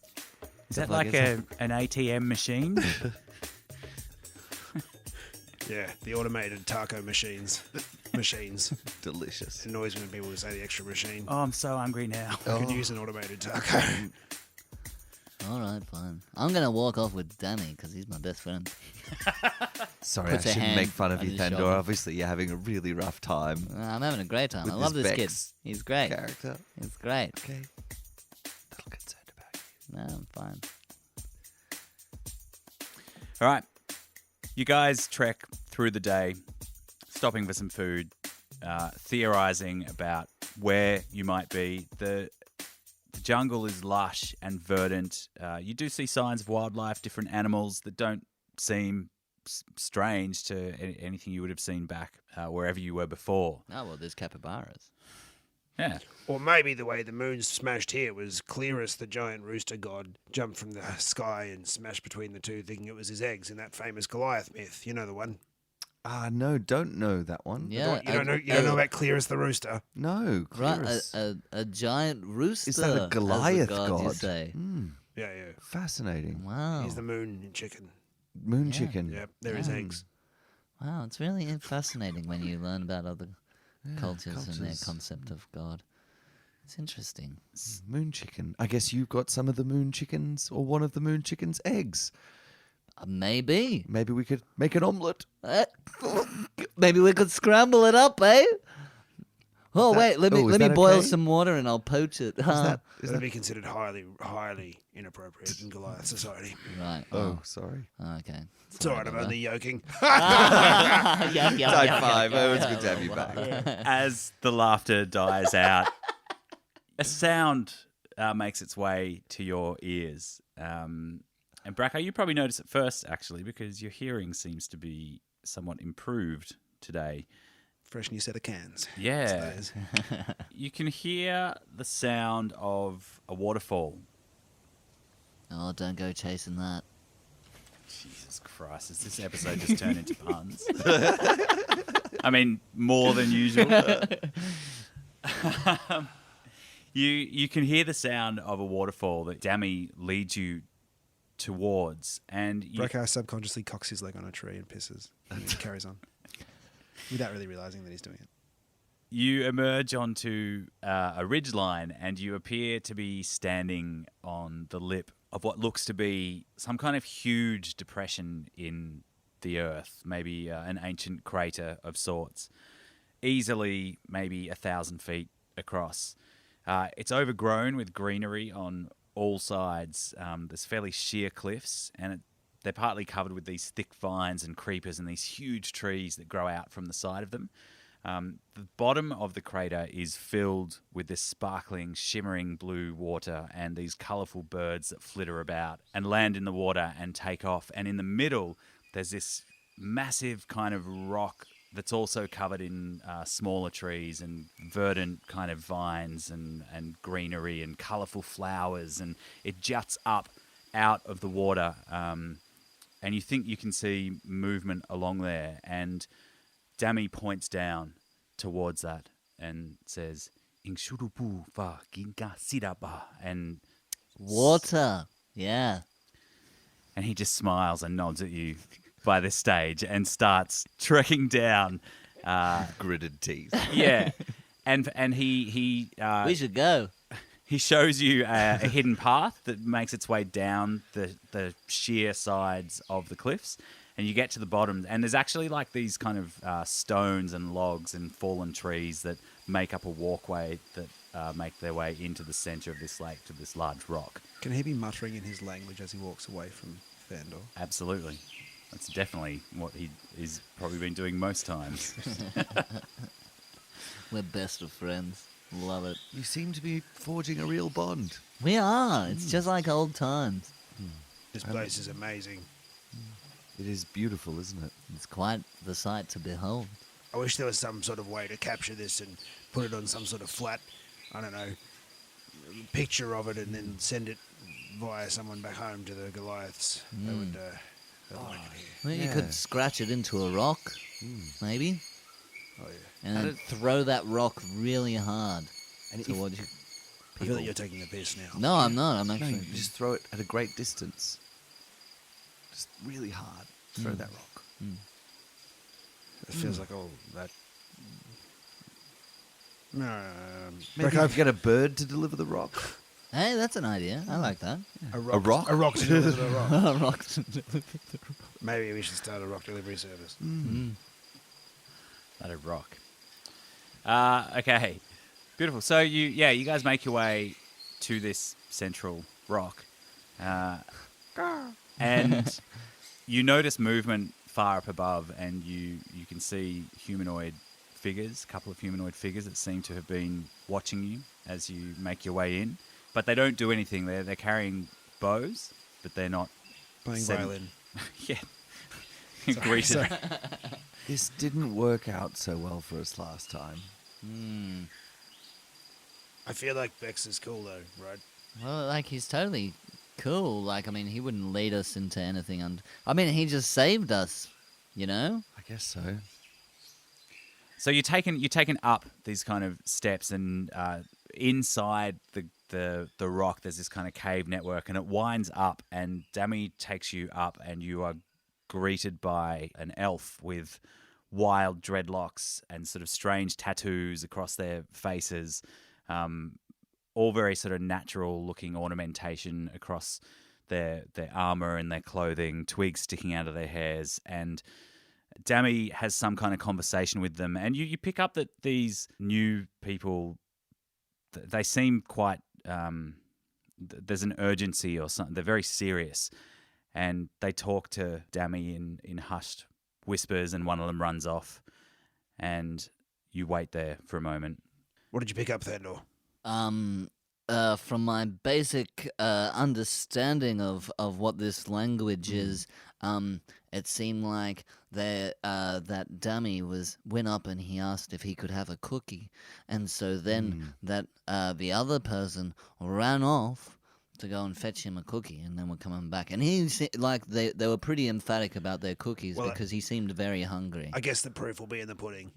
Is that like like an ATM machine? Yeah, the automated taco machines. Delicious. It annoys me when people say the extra machine. Oh, I'm so hungry now. I could use an automated taco. All right, fine. I'm gonna walk off with Danny because he's my best friend. Sorry, Puts I a shouldn't hand make fun of on you, his Thandor. shoulder. Obviously, you're having a really rough time. I'm having a great time. With I love this this kid. Bex He's great. Character. He's great. Okay. A little concerned about you. No, I'm fine. All right. You guys trek through the day, stopping for some food, theorizing about where you might be. The jungle is lush and verdant. You do see signs of wildlife, different animals that don't seem strange to anything you would have seen back wherever you were before. Oh, well, there's capybaras. Yeah. Or maybe the way the moon smashed here was Clearus, the giant rooster god, jumped from the sky and smashed between the two, thinking it was his eggs in that famous Goliath myth. You know the one. No, don't know that one. Yeah. You don't know about Clearus the rooster. No, Right, Clearus. a giant rooster. Is that a Goliath as a god? you say. Yeah. Fascinating. Wow. He's the moon in chicken. Moon chicken. Yeah, they're his eggs. Wow, it's really fascinating when you learn about other cultures and their cultures. concept of God. It's interesting. Moon chicken. I guess you got some of the moon chickens or one of the moon chicken's eggs. Maybe. Maybe we could make an omelette. Maybe we could scramble it up, eh? Oh, wait, let is me that boil okay? some water and I'll poach it. Is that That'd be considered highly inappropriate in Goliath society. Right. Oh, sorry. Okay. It's all right, I'm only yoking. Yeah, yeah, Type 5. Oh, it's good to have you back. As the laughter dies out, a sound makes its way to your ears. And Braco, you probably notice it first, actually, because your hearing seems to be somewhat improved today. Fresh new set of cans. Yeah. That's You can hear the sound of a waterfall. Oh, don't go chasing that. Jesus Christ, has this episode just turned into puns? I mean, more than usual. You can hear the sound of a waterfall that Dammy leads you towards, and you, Braco subconsciously cocks his leg on a tree and pisses, and then carries on, without really realizing that he's doing it. you emerge onto a ridgeline, and you appear to be standing on the lip of what looks to be some kind of huge depression in the earth, maybe an ancient crater of sorts, easily maybe 1,000 feet across. It's overgrown with greenery on all sides. There's fairly sheer cliffs, and they're partly covered with these thick vines and creepers and these huge trees that grow out from the side of them. The bottom of the crater is filled with this sparkling, shimmering blue water and these colourful birds that flitter about and land in the water and take off. And in the middle, there's this massive kind of rock that's also covered in smaller trees and verdant kind of vines and greenery and colourful flowers. And it juts up out of the water. And you think you can see movement along there. And Dammy points down towards that and says, "Inshurupu va ginka siraba," and Water. Yeah. and he just smiles and nods at you by this stage and starts trekking down. Gritted teeth. Yeah, and he We should go. he shows you a hidden path that makes its way down the sheer sides of the cliffs. And you get to the bottom, and there's actually like these kind of stones and logs and fallen trees that make up a walkway that make their way into the center of this lake to this large rock. Can he be muttering in his language as he walks away from Thandor? Absolutely. That's definitely what he's probably been doing most times. We're best of friends. Love it. You seem to be forging a real bond. We are. It's just like old times. This place is amazing. It is beautiful, isn't it? It's quite the sight to behold. I wish there was some sort of way to capture this and put it on some sort of flat, I don't know, picture of it and then send it via someone back home to the Goliaths. That would make it here. Well, you Yeah. could scratch it into a rock, maybe, Oh, yeah. and then throw that rock really hard And if- towards you. I feel like you're taking the piss now. No, I'm not. I'm No, actually. you just throw it at a great distance. Just really hard. Throw that rock. It feels like, that... Maybe you get a bird to deliver the rock. Hey, that's an idea. I like that. A rock? A rock? A rock to deliver the rock. A rock. Maybe we should start a rock delivery service. That'd rock. Okay, beautiful. So you guys make your way to this central rock, and you notice movement far up above, and you can see humanoid figures, a couple of humanoid figures that seem to have been watching you as you make your way in. But they don't do anything. They're carrying bows, but they're not Playing setting- violin. Yeah. Greeted. Sorry. This didn't work out so well for us last time. I feel like Bex is cool though, right? Well, like, he's totally cool. Like, I mean, he wouldn't lead us into anything. And I mean, he just saved us, you know? I guess so. So you're taken up these kind of steps, and inside the rock, there's this kind of cave network, and it winds up, and Dammy takes you up, and you are greeted by an elf with wild dreadlocks and sort of strange tattoos across their faces, all very sort of natural-looking ornamentation across their armor and their clothing, twigs sticking out of their hairs, and Dammy has some kind of conversation with them, and you pick up that these new people, they seem quite, there's an urgency or something. They're very serious, and they talk to Dammy in hushed whispers, and one of them runs off, and you wait there for a moment. What did you pick up, Thandor? From my basic understanding of what this language is, it seemed like that dummy went up and he asked if he could have a cookie, and so then that the other person ran off to go and fetch him a cookie, and then we're coming back, and they were pretty emphatic about their cookies because he seemed very hungry. I guess the proof will be in the pudding.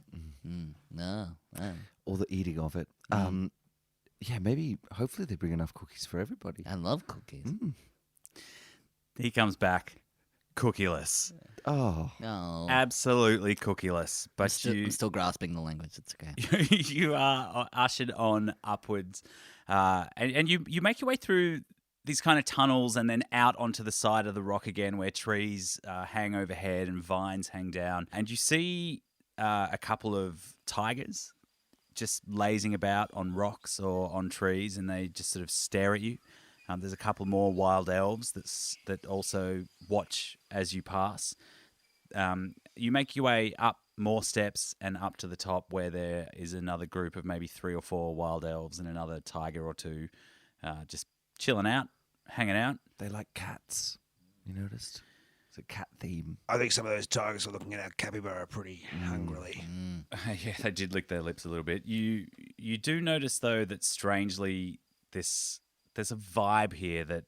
No, Or the eating of it. Yeah, maybe, hopefully they bring enough cookies for everybody. I love cookies. He comes back cookieless. Oh. Oh, Absolutely cookieless. But I'm still grasping the language. It's okay. you are ushered on upwards, and you make your way through these kind of tunnels and then out onto the side of the rock again, where trees hang overhead and vines hang down, and you see a couple of tigers just lazing about on rocks or on trees, and they just sort of stare at you. There's a couple more wild elves that also watch as you pass. You make your way up more steps and up to the top, where there is another group of maybe 3 or 4 wild elves and another tiger or two just chilling out, hanging out. They like cats. You noticed? It's a cat theme. I think some of those tigers are looking at our capybara pretty hungrily. Yeah, they did lick their lips a little bit. You do notice, though, that strangely there's a vibe here that,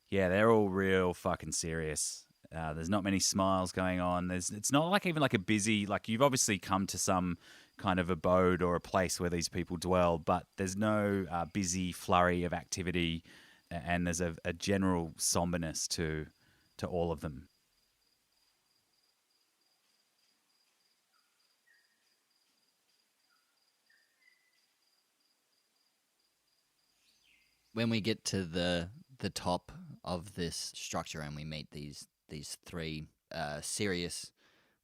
they're all real fucking serious. There's not many smiles going on. It's not like even like a busy, like you've obviously come to some kind of abode or a place where these people dwell, but there's no busy flurry of activity, and there's a general somberness to all of them. When we get to the top of this structure and we meet these 3 serious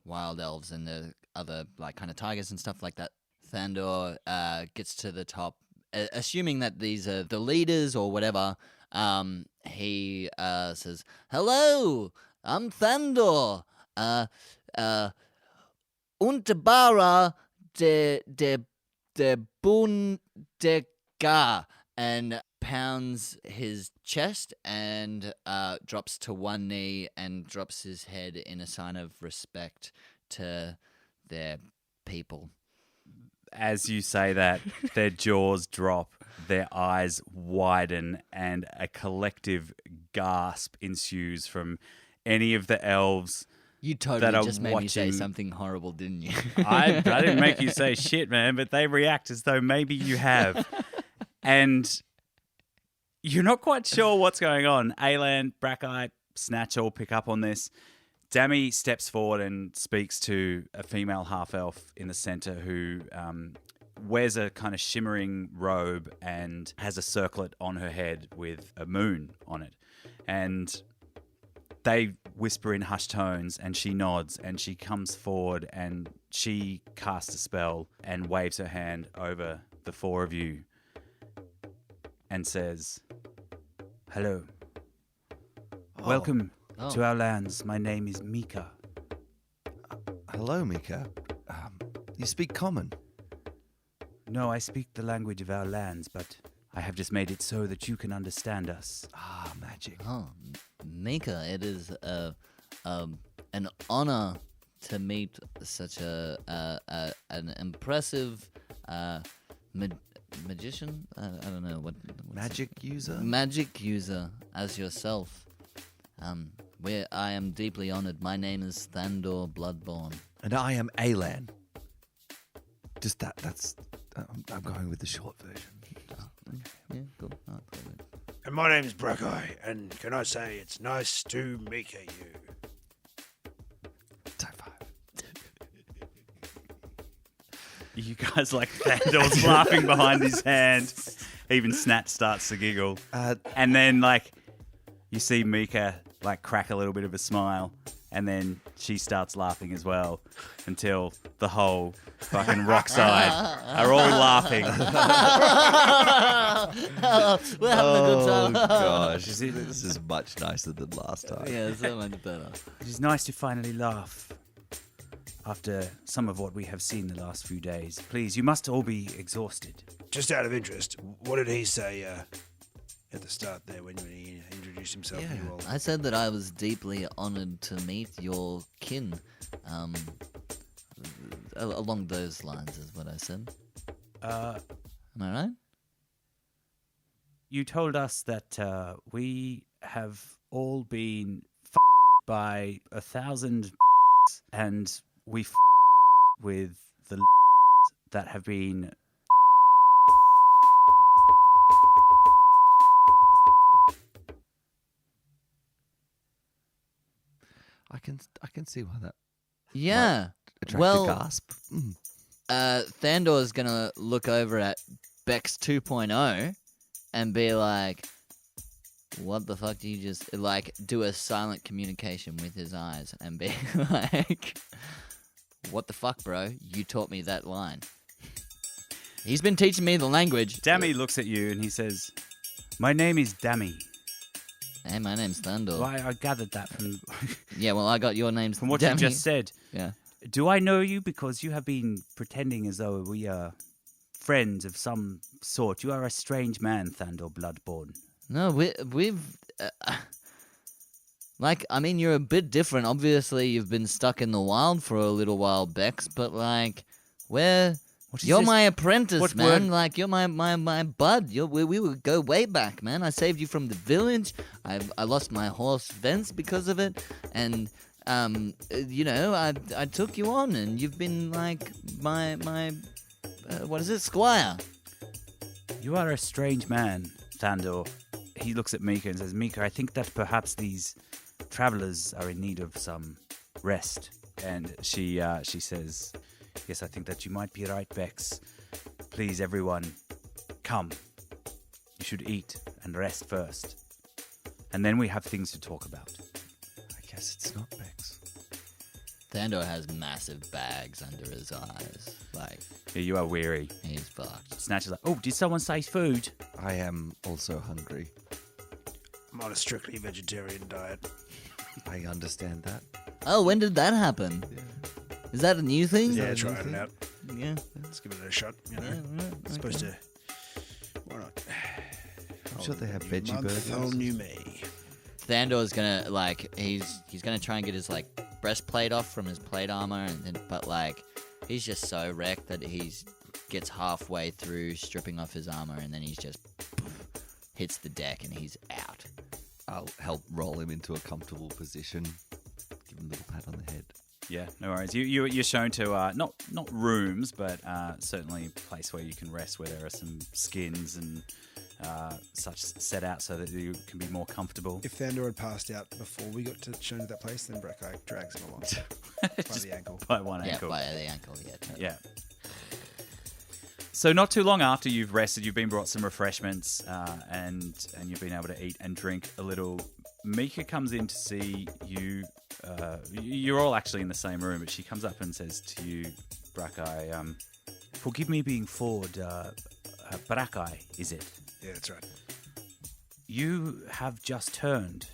wild elves and the other like kind of tigers and stuff like that, Thandor gets to the top, assuming that these are the leaders or whatever. He says, "Hello, I'm Thandor. Unterbara de Bundega," and pounds his chest and drops to one knee and drops his head in a sign of respect to their people. As you say that, their jaws drop, their eyes widen, and a collective gasp ensues from any of the elves. You that totally are just made me say watching- something horrible, didn't you? I didn't make you say shit, man, but they react as though maybe you have. And you're not quite sure what's going on. Aylan, Brackeye, Snatch all pick up on this. Dammy steps forward and speaks to a female half-elf in the center who wears a kind of shimmering robe and has a circlet on her head with a moon on it. And they whisper in hushed tones, and she nods, and she comes forward and she casts a spell and waves her hand over the 4 of you and says, "Hello. Welcome to our lands. My name is Mika." Hello, Mika. You speak common. No, I speak the language of our lands, but I have just made it so that you can understand us. Ah, magic. Oh, Mika, it is an honor to meet such an impressive magician. I don't know what's Magic user? magic user as yourself. Where I am deeply honored. My name is Thandor Bloodborne. And I am Alan. Just that's... I'm going with the short version. Yeah, cool. Oh, cool. And my name's Brackeye, and can I say it's nice to meet you. Type 5. You guys like Thandor's laughing behind his hand. Even Snatch starts to giggle. And then, like, you see Mika, like, crack a little bit of a smile. And then she starts laughing as well until the whole fucking rock side are all laughing. We're having a good time. Oh, gosh. This is much nicer than last time. Yeah, so much better. It is nice to finally laugh after some of what we have seen the last few days. Please, you must all be exhausted. Just out of interest, what did he say at the start there when he introduced himself? Yeah. You all? I said that I was deeply honored to meet your kin. Along those lines is what I said. Am I right? You told us that we have all been by 1,000 and we with the that have been I can see why that Yeah. attracted Well, gasp. Thandor's gonna look over at Bex 2.0 and be like, what the fuck do you just, like, do a silent communication with his eyes and be like, what the fuck, bro? You taught me that line. He's been teaching me the language. Dammy looks at you and he says, "My name is Dammy." Hey, my name's Thandor. Well, I gathered that from Yeah, well, I got your names from what Dammy. you just said. Yeah. Do I know you because you have been pretending as though we are friends of some sort? You are a strange man, Thandor Bloodborne. No, we've like, I mean, you're a bit different. Obviously, you've been stuck in the wild for a little while, Bex, but like, What is you're this? my apprentice, What man. word? Like, you're my bud. We would go way back, man. I saved you from the village. I lost my horse Vence because of it, and you know, I took you on, and you've been like my what is it, squire? You are a strange man, Thandor. He looks at Mika and says, "Mika, I think that perhaps these travelers are in need of some rest." And she says, "Yes, I think that you might be right, Bex. Please, everyone, come. You should eat and rest first. And then we have things to talk about." I guess it's not Bex. Thandor has massive bags under his eyes. Like, Yeah, you are weary. he's fucked. Snatch is like, "Oh, did someone say food?" I am also hungry. I'm on a strictly vegetarian diet. I understand that. Oh, when did that happen? Is that a new thing? Yeah, that a new trying it thing? out. Yeah. Let's give it a shot. You know, Yeah, right, it's supposed okay. to. Why not? I'm sure they have New veggie month, burgers. whole new me. Thandor's gonna, like, he's gonna try and get his, like, breastplate off from his plate armor, and then, but like, he's just so wrecked that he's gets halfway through stripping off his armor, and then he's just hits the deck and he's out. I'll help roll him into a comfortable position. Give him a little pat on the head. Yeah, no worries. You're shown to not rooms, but certainly a place where you can rest, where there are some skins and such set out so that you can be more comfortable. If Thandor had passed out before we got shown to that place, then Brackeye drags him along by Just the ankle. by one Yeah, ankle. by the ankle, yeah. Totally. Yeah. So not too long after you've rested, you've been brought some refreshments, and you've been able to eat and drink a little. Mika comes in to see you. You're all actually in the same room, but she comes up and says to you, Brackeye, "Forgive me being forward. Brackeye, is it? Yeah, that's right. You have just turned,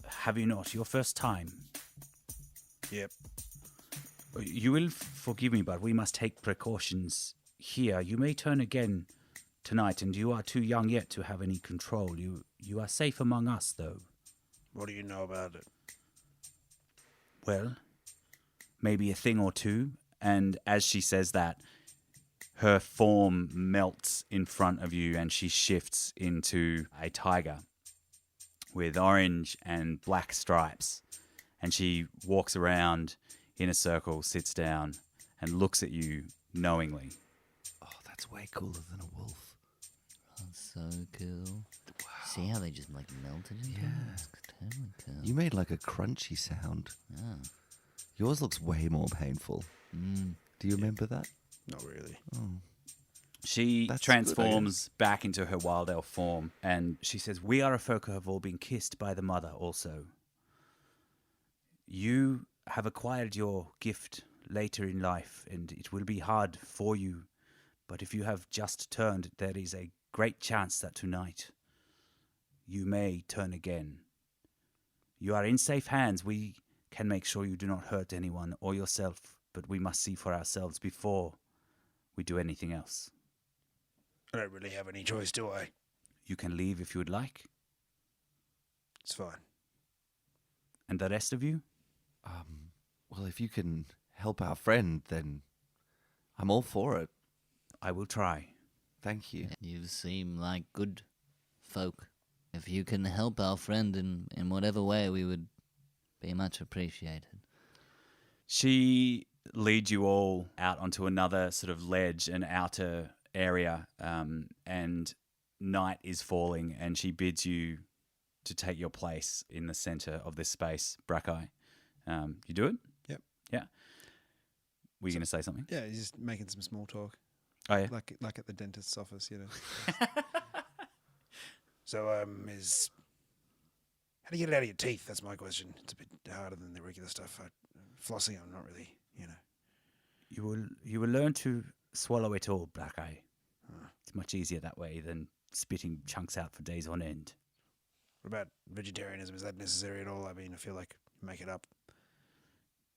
have you not? Your first time. Yep. You will forgive me, but we must take precautions here. You may turn again tonight, and you are too young yet to have any control. You are safe among us, though. What do you know about it? Well, maybe a thing or two. And as she says that, her form melts in front of you and she shifts into a tiger with orange and black stripes. And she walks around in a circle, sits down, and looks at you knowingly. Oh, that's way cooler than a wolf. That's so cool. See how they just like melted into it? It's totally cool. You made like a crunchy sound. Yeah. Yours looks way more painful. Do you remember that? Not really. She That's transforms back into her wild elf form, and she says, "We are a folk who have all been kissed by the mother also. You have acquired your gift later in life, and it will be hard for you. But if you have just turned, there is a great chance that tonight you may turn again. You are in safe hands. We can make sure you do not hurt anyone or yourself, but we must see for ourselves before we do anything else. I don't really have any choice, do I? You can leave if you would like. It's fine. And the rest of you? Well, if you can help our friend, then I'm all for it. I will try. Thank you. You seem like good folk. If you can help our friend in whatever way, we would be much appreciated. She leads you all out onto another sort of ledge, an outer area, and night is falling, and she bids you to take your place in the center of this space, Brackeye. You do it? Yep. Yeah. Were you going to say something? Yeah, he's just making some small talk. Oh, yeah. Like at the dentist's office, you know. So, how do you get it out of your teeth? That's my question. It's a bit harder than the regular stuff. Flossing, I'm not really, you know. You will learn to swallow it all, Brackeye. It's much easier that way than spitting chunks out for days on end. What about vegetarianism? Is that necessary at all? I mean, I feel like you make it up.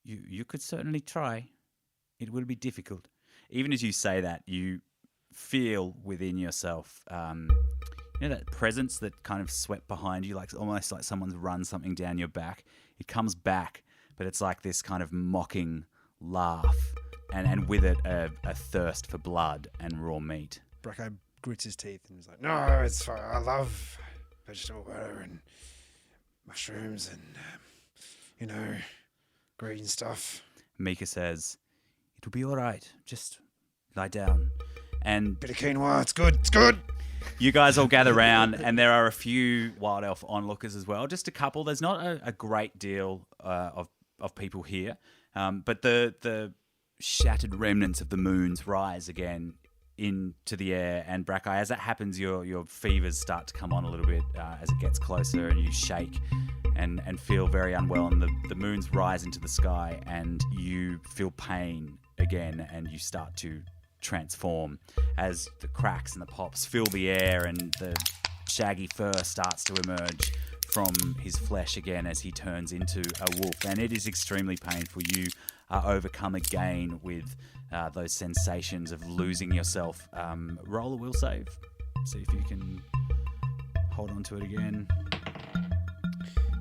You could certainly try. It will be difficult. Even as you say that, you feel within yourself, you know, that presence that kind of swept behind you, like almost like someone's run something down your back. It comes back, but it's like this kind of mocking laugh, and with it a thirst for blood and raw meat. Brackeye grits his teeth and he's like, "No, it's fine. I love vegetable butter and mushrooms and, you know, green stuff." Mika says, "It'll be all right. Just lie down." And Bit of quinoa. It's good. It's good. you guys all gather round, and there are a few wild elf onlookers as well. Just a couple. There's not a great deal of people here, but the shattered remnants of the moons rise again into the air. And Brackeye, as that happens, your fevers start to come on a little bit as it gets closer, and you shake and feel very unwell. And the moons rise into the sky, and you feel pain again, and you start to transform as the cracks and the pops fill the air, and the shaggy fur starts to emerge from his flesh again as he turns into a wolf. And it is extremely painful. You are overcome again with those sensations of losing yourself. Roll a will save. See if you can hold on to it again.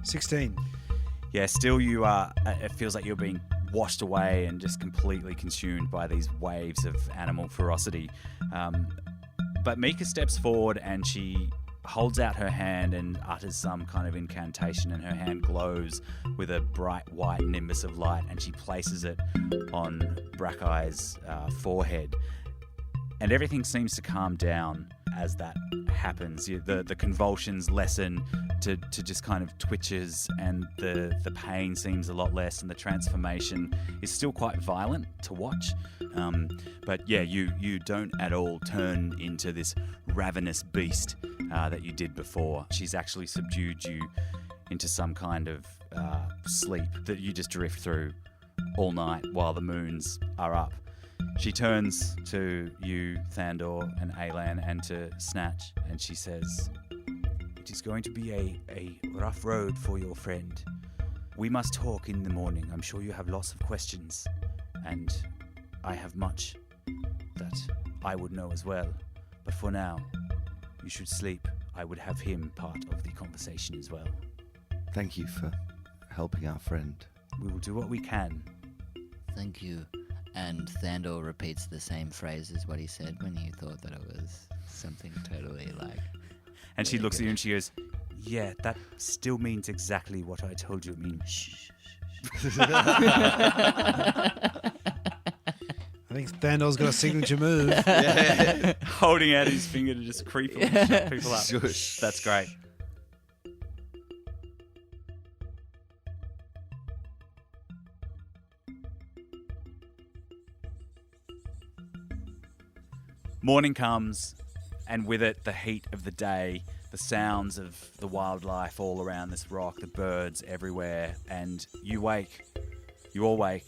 16. Yeah, still you are. It feels like you're being washed away and just completely consumed by these waves of animal ferocity. But Mika steps forward and she holds out her hand and utters some kind of incantation, and her hand glows with a bright white nimbus of light, and she places it on Brackeye's forehead. And everything seems to calm down as that happens. The convulsions lessen to just kind of twitches, and the pain seems a lot less, and the transformation is still quite violent to watch. But yeah, you don't at all turn into this ravenous beast that you did before. She's actually subdued you into some kind of sleep that you just drift through all night while the moons are up. She turns to you, Thandor, and Alan, and to Snatch, and she says, "It is going to be a rough road for your friend. We must talk in the morning. I'm sure you have lots of questions. and I have much that I would know as well. But for now, you should sleep. I would have him part of the conversation as well. Thank you for helping our friend. We will do what we can. Thank you. And Thandor repeats the same phrase as what he said when he thought that it was something totally like... And she Very looks at good. you and she goes, yeah, that still means exactly what I told you it means. Shh. I think Thandor's got a signature move. Holding out his finger to just creep and shut people up. Shush. That's great. Morning comes, and with it the heat of the day, the sounds of the wildlife all around this rock, the birds everywhere, and you wake. You all wake.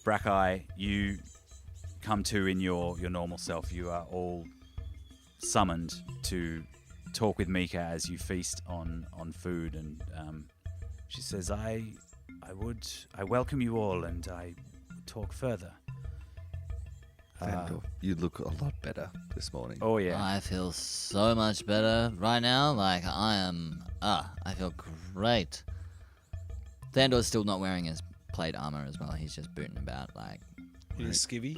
Brackeye, you come to in your normal self. You are all summoned to talk with Mika as you feast on food, and she says, I welcome you all, and I would talk further. Thandor, you look a lot better this morning. Oh yeah. I feel so much better right now. Like, I feel great. Thandor's still not wearing his plate armor as well. He's just booting about like... In his skivvy.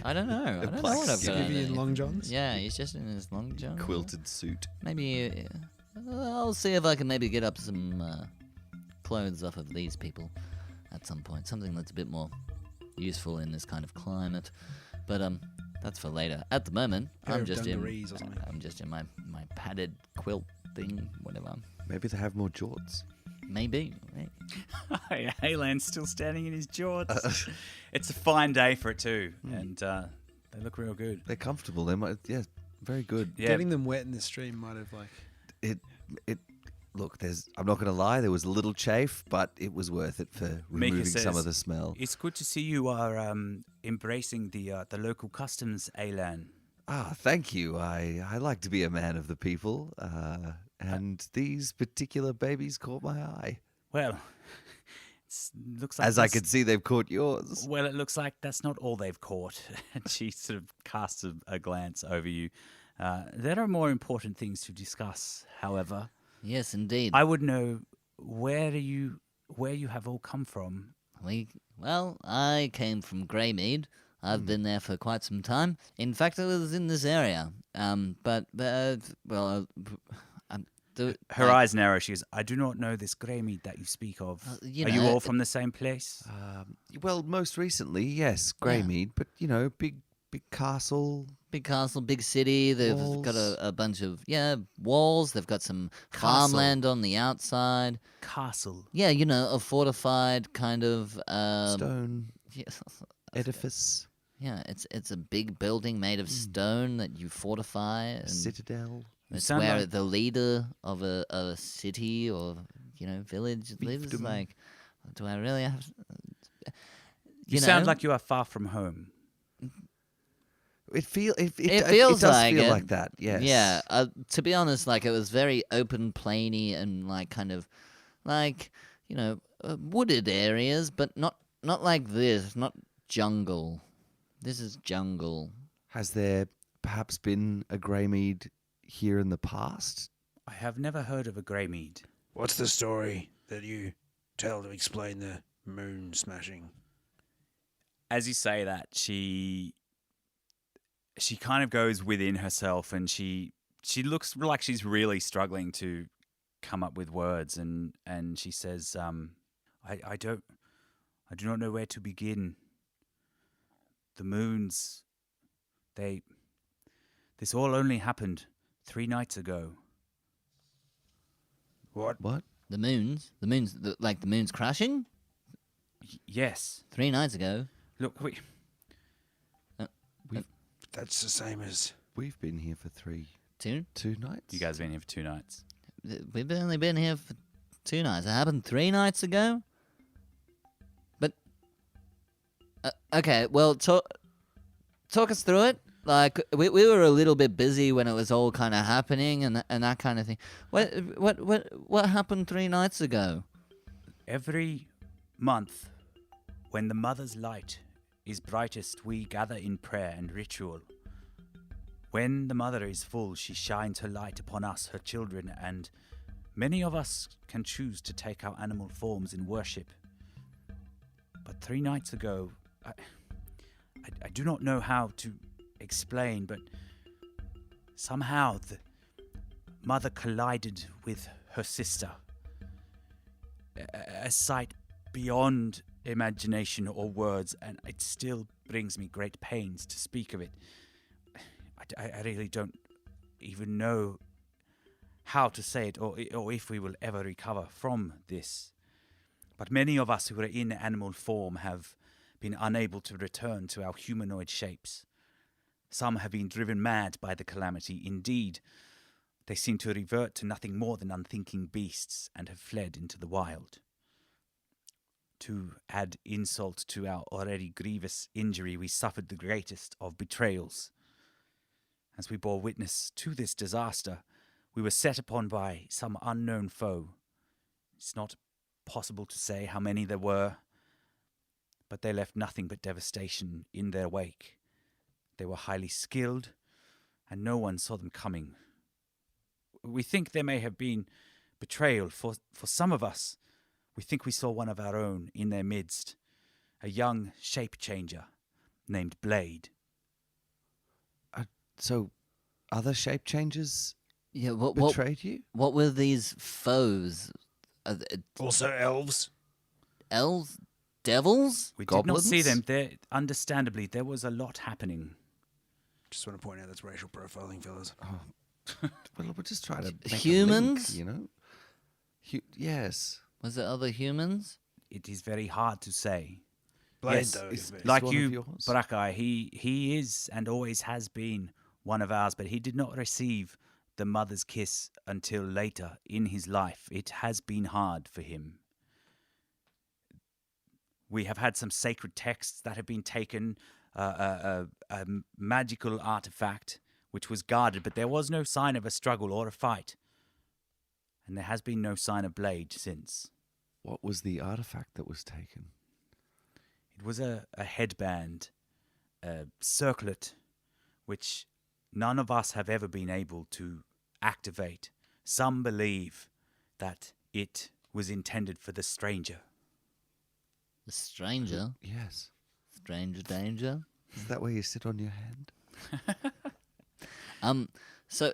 I don't know. I don't know black what I've got skivvy underneath. and long johns? Yeah, he's just in his long johns. Quilted suit. Maybe I'll see if I can maybe get up some clothes off of these people at some point. Something that's a bit more useful in this kind of climate. But that's for later. At the moment, Pair I'm of just dungarees or something. I'm just in my padded quilt thing, whatever. Maybe they have more jorts. Maybe. Hey, Hayland's still standing in his jorts. It's a fine day for it too, and they look real good. They're comfortable. They might, yeah, very good. Yeah, Getting them wet in the stream might have like... It. Look, I'm not going to lie. There was a little chafe, but it was worth it for removing some says- of the smell. it's good to see you are embracing the local customs, Aylan. Ah, thank you. I like to be a man of the people, and these particular babies caught my eye. Well, looks like As I that's- could see, they've caught yours. Well, it looks like that's not all they've caught. And she sort of casts a glance over you. There are more important things to discuss, however. Yes, indeed. I would know where you have all come from. I came from Greymead. I've been there for quite some time. In fact, I was in this area. Her eyes narrow. She goes, I do not know this Greymead that you speak of. Are you all from the same place? Well, most recently, yes, Greymead, but big castle. Big castle, big city. They've got Walls. a bunch of walls. They've got some Castle. farmland on the outside. Castle. Yeah, a fortified kind of Stone Yeah, edifice, yeah, it's a big building made of stone that you fortify, and citadel. You it's sound where like- the leader of a city or village lives. Fiefdom. Like, do I really have? You sound like you are far from home. It It does feels like feel it. like that. Yes. Yeah, to be honest, like it was very open, plainy, and like kind of like wooded areas, but not like this. Not jungle. This is jungle. Has there perhaps been a Greymead here in the past? I have never heard of a Greymead. What's the story that you tell to explain the moon smashing? As you say that, she kind of goes within herself, and she looks like she's really struggling to come up with words, and she says, I do not know where to begin. The moons, this all only happened 3 nights ago. What? The moon's crashing Yes. 3 nights ago. Look, That's the same as... We've been here for 2. 2 nights. you guys have been here for 2 nights. We've only been here for 2 nights. It happened 3 nights ago. But okay, well, talk us through it. Like we were a little bit busy when it was all kind of happening and that kind of thing. What happened 3 nights ago? Every month, when the mother's light is brightest, we gather in prayer and ritual. When the mother is full, she shines her light upon us, her children, and many of us can choose to take our animal forms in worship. But 3 nights ago, I do not know how to explain, but somehow the mother collided with her sister. A sight beyond imagination or words, and it still brings me great pains to speak of it. I really don't even know how to say it, or if we will ever recover from this. But many of us who are in animal form have been unable to return to our humanoid shapes. Some have been driven mad by the calamity. Indeed, they seem to revert to nothing more than unthinking beasts and have fled into the wild. To add insult to our already grievous injury, we suffered the greatest of betrayals. As we bore witness to this disaster, we were set upon by some unknown foe. It's not possible to say how many there were, but they left nothing but devastation in their wake. They were highly skilled, and no one saw them coming. We think there may have been betrayal. For some of us, we think we saw one of our own in their midst, a young shape-changer named Blade. So, other shape changes Yeah, betrayed you? what were these foes? Also elves. Elves? Devils? We did not see Goblins? them. Understandably, there was a lot happening. Just want to point out that's racial profiling, fellas. Well, we're just trying to make Humans? a link, you know? Yes. Was there other humans? It is very hard to say. Blade, Yes, though. it's is Like one of you, yours? Brackeye, he is and always has been one of ours, but he did not receive the mother's kiss until later in his life. It has been hard for him. We have had some sacred texts that have been taken, a magical artifact which was guarded, but there was no sign of a struggle or a fight. And there has been no sign of Blade since. What was the artifact that was taken? It was a headband, a circlet, which none of us have ever been able to activate. Some believe that it was intended for the stranger. The stranger? Yes. Stranger danger? Is that where you sit on your hand? So,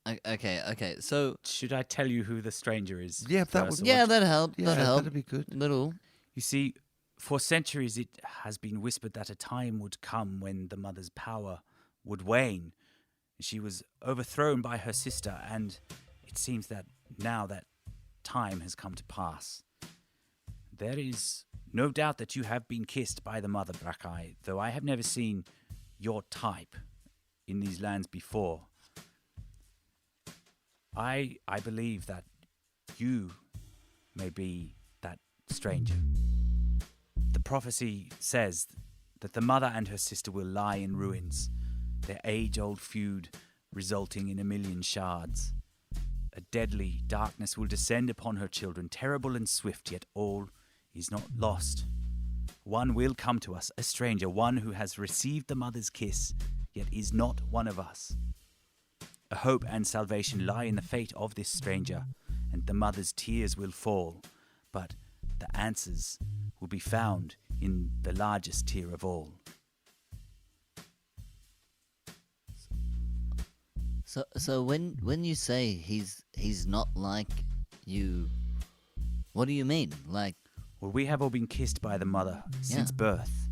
okay, so... Should I tell you who the stranger is? Yeah, that first, would- or Yeah, what- that'd help. Yeah, that'd help. that'd be good. Little. You see, for centuries it has been whispered that a time would come when the mother's power would wane. She was overthrown by her sister, and it seems that now that time has come to pass. There is no doubt that you have been kissed by the mother, Brackeye, though I have never seen your type in these lands before. I believe that you may be that stranger. The prophecy says that the mother and her sister will lie in ruins, their age-old feud resulting in 1,000,000 shards. A deadly darkness will descend upon her children, terrible and swift, yet all is not lost. One will come to us, a stranger, one who has received the mother's kiss, yet is not one of us. A hope and salvation lie in the fate of this stranger, and the mother's tears will fall, but the answers will be found in the largest tear of all. So when you say he's not like you, what do you mean? Like, Well, we have all been kissed by the mother since Yeah. birth.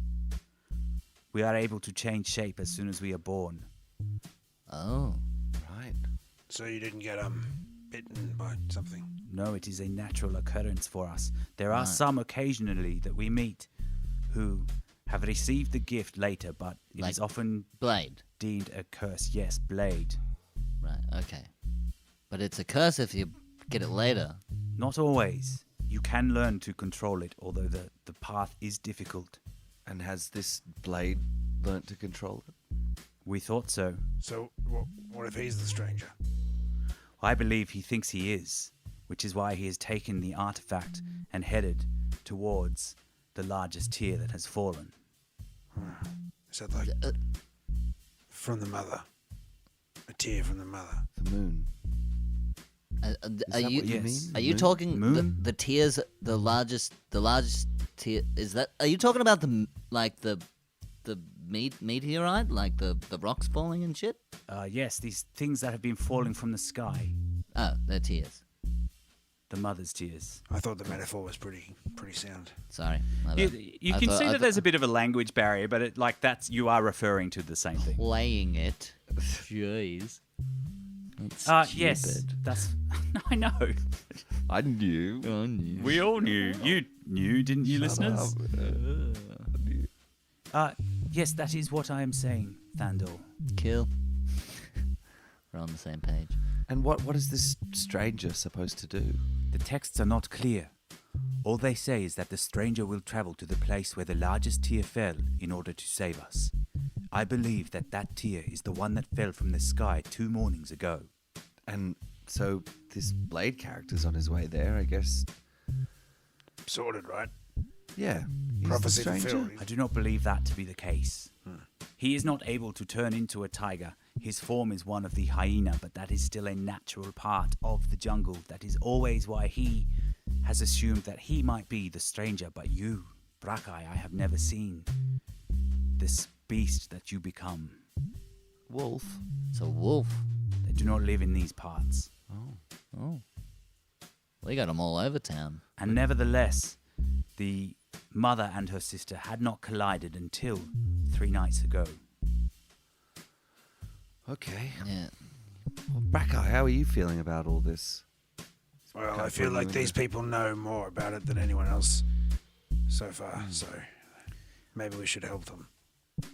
We are able to change shape as soon as we are born. oh, Right. So you didn't get bitten by something. No, it is a natural occurrence for us. There are Right. some occasionally that we meet who have received the gift later, but it is Like- often Blade. deemed a curse. Yes, Blade. Right. Okay. But it's a curse if you get it later. Not always. You can learn to control it, although the path is difficult. And has this blade learnt to control it? We thought so. So what if he's the stranger? I believe he thinks he is, which is why he has taken the artifact and headed towards the largest tier that has fallen. Is that like from the mother? A tear from the mother. The moon. Are that you what you mean? are you Moon? talking Moon? the tears? The largest tear is that? Are you talking about the meteorite, like the rocks falling and shit? Yes, these things that have been falling from the sky. Oh, they're tears. The mother's tears. I thought the metaphor was pretty sound. Sorry. my You, bad. you I can thought- see I that there's a thought- bit of a language barrier, but you are referring to the same thing. playing it. Jeez. That's Yes, stupid. that's. I know. I knew. Oh, no. We all knew. You knew, didn't you, listeners? Yes, that is what I am saying, Thandor. Kill. We're on the same page. And what is this stranger supposed to do? The texts are not clear. All they say is that the stranger will travel to the place where the largest tear fell in order to save us. I believe that tear is the one that fell from the sky 2 mornings ago. And so this Blade character's on his way there, I guess. Sorted, right? Yeah. He's the Prophecy stranger. fulfilled. I do not believe that to be the case. He is not able to turn into a tiger. His form is one of the hyena, but that is still a natural part of the jungle. That is always why he has assumed that he might be the stranger. But you, Brakai, I have never seen this beast that you become. Wolf. It's a wolf. They do not live in these parts. Oh. We got them all over town. And nevertheless, the mother and her sister had not collided until 3 nights ago. Okay. Yeah. Well, Brackeye, how are you feeling about all this? Well, Can't I feel put like you in these there. people know more about it than anyone else so far, so maybe we should help them.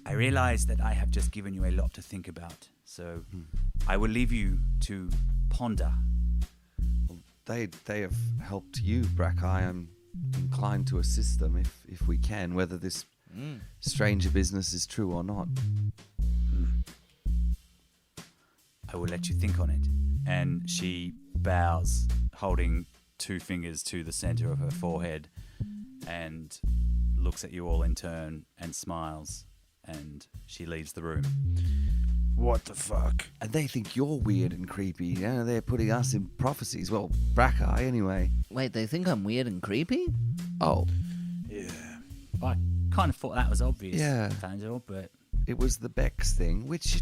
I realize that I have just given you a lot to think about, so I will leave you to ponder. They have helped you, Brackeye. I'm inclined to assist them if we can, whether this stranger business is true or not. I will let you think on it. And she bows, holding 2 fingers to the center of her forehead, and looks at you all in turn and smiles, and she leaves the room. What the fuck? And they think you're weird and creepy. Yeah, they're putting us in prophecies. Well, Brackeye, anyway. Wait, they think I'm weird and creepy? Oh, Yeah. I kind of thought that was obvious, Yeah. Thandor, but it was the Bex thing, which,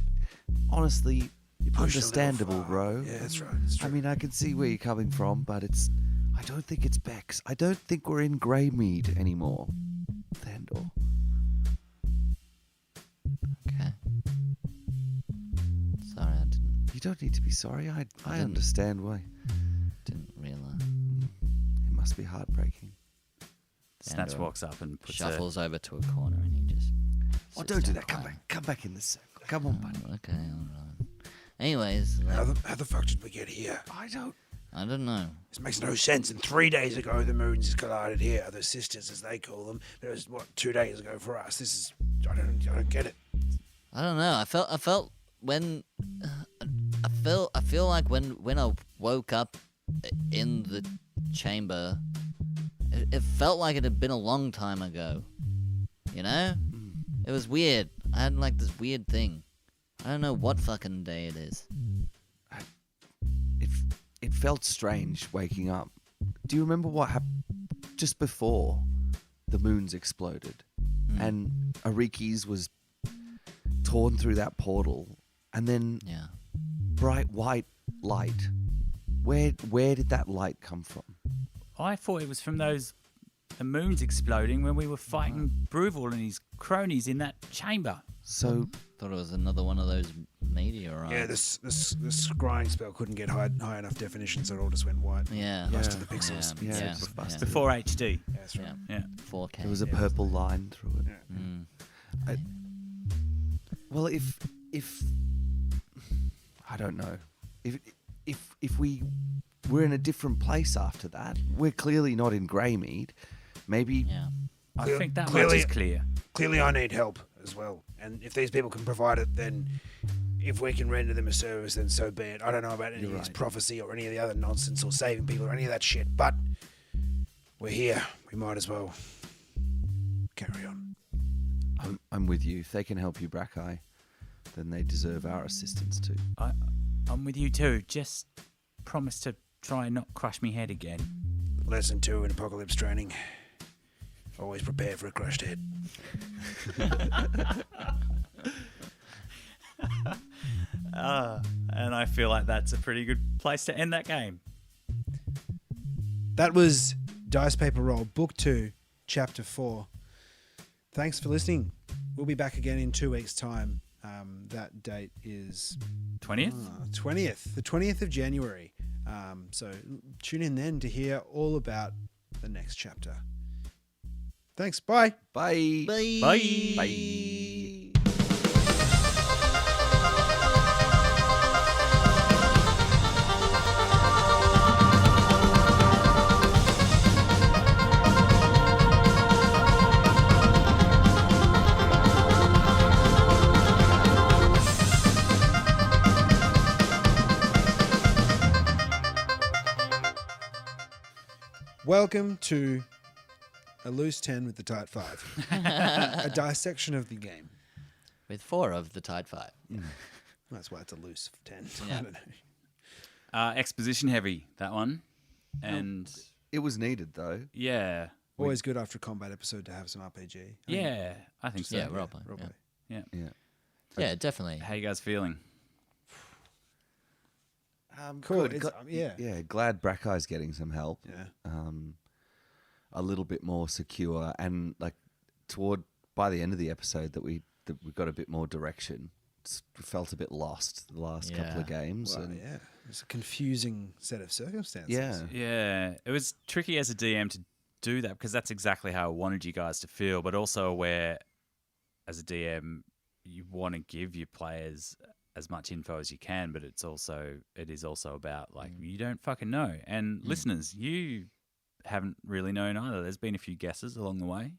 honestly, You pushed a little understandable, far. bro. Yeah, that's right. That's I true. mean, I can see where you're coming from, but I don't think it's Bex. I don't think we're in Greymead anymore. Thandor. Okay. Sorry, I You don't need to be sorry. I didn't- understand why. didn't realize. It must be heartbreaking. Snatch Thandor walks up and puts shuffles over to a corner and he just. Oh, sits don't do down that. Come quietly. back. Come back in the circle. Come on, buddy. Oh, okay, alright. Anyways, How the fuck did we get here? I don't. I don't know. This makes no sense. And 3 days ago, the moons collided here. The sisters, as they call them. But it was, 2 days ago for us? This is... I don't get it. I don't know. I felt when I feel like when I woke up in the chamber, it felt like it had been a long time ago. You know? It was weird. I had like this weird thing. I don't know what fucking day it is. It felt strange waking up. Do you remember what happened just before the moons exploded and Ariki's was torn through that portal, and then Yeah. bright white light? Where did that light come from? I thought it was from the moons exploding when we were fighting Bruval and his cronies in that chamber. So Thought it was another one of those meteorites. Yeah, this scrying spell couldn't get high enough definition, so it all just went white. Yeah. Busted the pixels. Yeah, Yeah. it's busted. Before HD. Yeah, that's right. Yeah. Yeah. 4K. there was a purple line through it. Yeah. Mm. Well, if I don't know, if we're in a different place after that, we're clearly not in Greymead. Maybe Yeah. I Clear- think that much clearly- is clear. Clearly, I need help as well. And if these people can provide it, then if we can render them a service, then so be it. I don't know about any You're of this right. prophecy or any of the other nonsense or saving people or any of that shit, but we're here. We might as well carry on. I'm with you. If they can help you, Brackeye, then they deserve our assistance too. I'm with you too. Just promise to try and not crush me head again. Lesson 2 in apocalypse training. Always prepare for a crushed head. And I feel like that's a pretty good place to end that game. That was Dice Paper Roll, Book 2, Chapter 4. Thanks for listening. We'll be back again in 2 weeks' time. That date is 20th? 20th, the 20th of January. So tune in then to hear all about the next chapter. Thanks. Bye. Bye. Bye. Bye. Bye. Welcome to a loose 10 with the tight 5. A dissection of the game. With 4 of the tight 5. That's why it's a loose 10. Yeah. I don't know. Exposition heavy, that one. And It was needed though. yeah. Always good after a combat episode to have some RPG. Yeah, I think so. Yeah, role-play, Role-play. Yeah. Yeah. Yeah, definitely. How you guys feeling? Cool. Good. It's- yeah. Yeah. Glad Brackeye's getting some help. Yeah. A little bit more secure, and like by the end of the episode that we got a bit more direction. We felt a bit lost the last couple of games. Well, and yeah. It's a confusing set of circumstances. yeah. Yeah, it was tricky as a DM to do that because that's exactly how I wanted you guys to feel, but also aware as a DM you want to give your players as much info as you can, but it is also about like you don't fucking know. And listeners, you haven't really known either. There's been a few guesses along the way.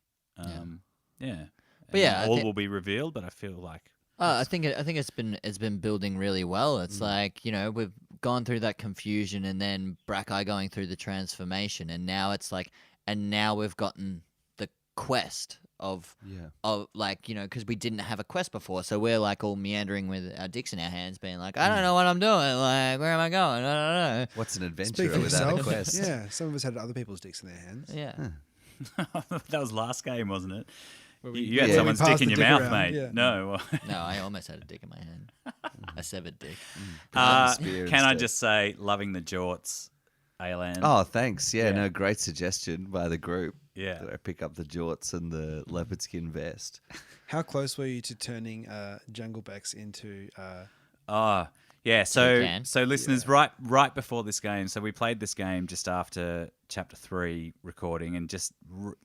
Yeah. But yeah, I all thi- will be revealed, but I feel like I think it's been building really well. It's like, you know, we've gone through that confusion and then Brackeye going through the transformation, and now it's like, and now we've gotten the quest of like, you know, because we didn't have a quest before, so we're like all meandering with our dicks in our hands, being like, I don't know what I'm doing, like, where am I going? I don't know. What's an adventure Speak for without a yourself. quest? Yeah. Some of us had other people's dicks in their hands. Yeah. that was last game, wasn't it? we- You had yeah, we someone's passed dick in the your dick mouth, around, mate. yeah. No. No, I almost had a dick in my hand. A severed dick. Spear Can I instead. just say, loving the jorts, Alan? Oh, thanks. Yeah, Yeah. no, great suggestion by the group. Yeah. That I pick up the jorts and the leopard skin vest. How close were you to turning Jungle Becks into... Oh, yeah. You So, can. listeners, right before this game, so we played this game just after Chapter 3 recording, and just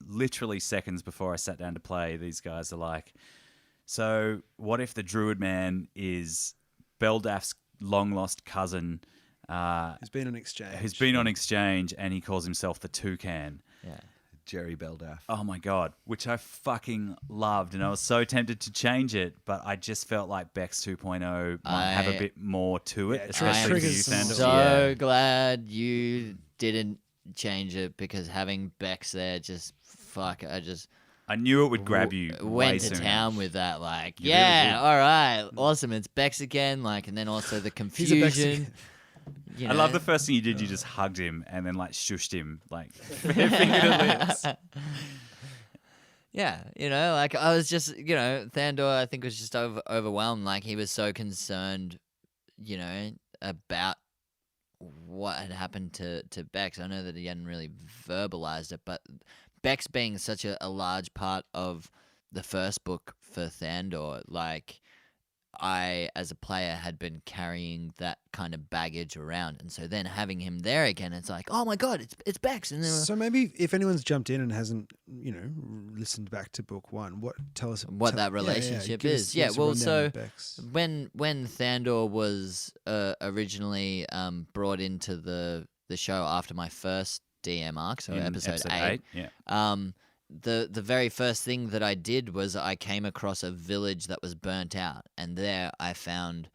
literally seconds before I sat down to play, these guys are like, so what if the Druid Man is Beldaf's long-lost cousin who's been on exchange. who's been on exchange, and he calls himself the Toucan? Yeah. Jerry Beldaff. Oh my God, which I fucking loved. And I was so tempted to change it, but I just felt like Bex 2.0 might have a bit more to it, Yeah, especially for you, triggers some Sandal. So glad you didn't change it, because having Bex there just I knew it would grab you way went to sooner. town with that. Like, You really yeah, did. all right, awesome. It's Bex again. Like, and then also the He's a Bex confusion. again. You I love know? the first thing you did. You just hugged him and then like shushed him, like finger to lips. Yeah, you know, like I was just, you know, Thandor, I think, was just overwhelmed. Like, he was so concerned, you know, about what had happened to Bex. I know that he hadn't really verbalized it, but Bex being such a large part of the first book for Thandor, like, I, as a player, had been carrying that kind of baggage around, and so then having him there again, it's like, oh my god, it's Bex, and then So maybe if anyone's jumped in and hasn't, you know, listened back to book 1, tell us What that relationship give is. us- Yeah, give us a well, rundown so of Bex. when Thandor was originally brought into the show after my first DM arc, so In episode 8, Yeah. the very first thing that I did was I came across a village that was burnt out, and there I found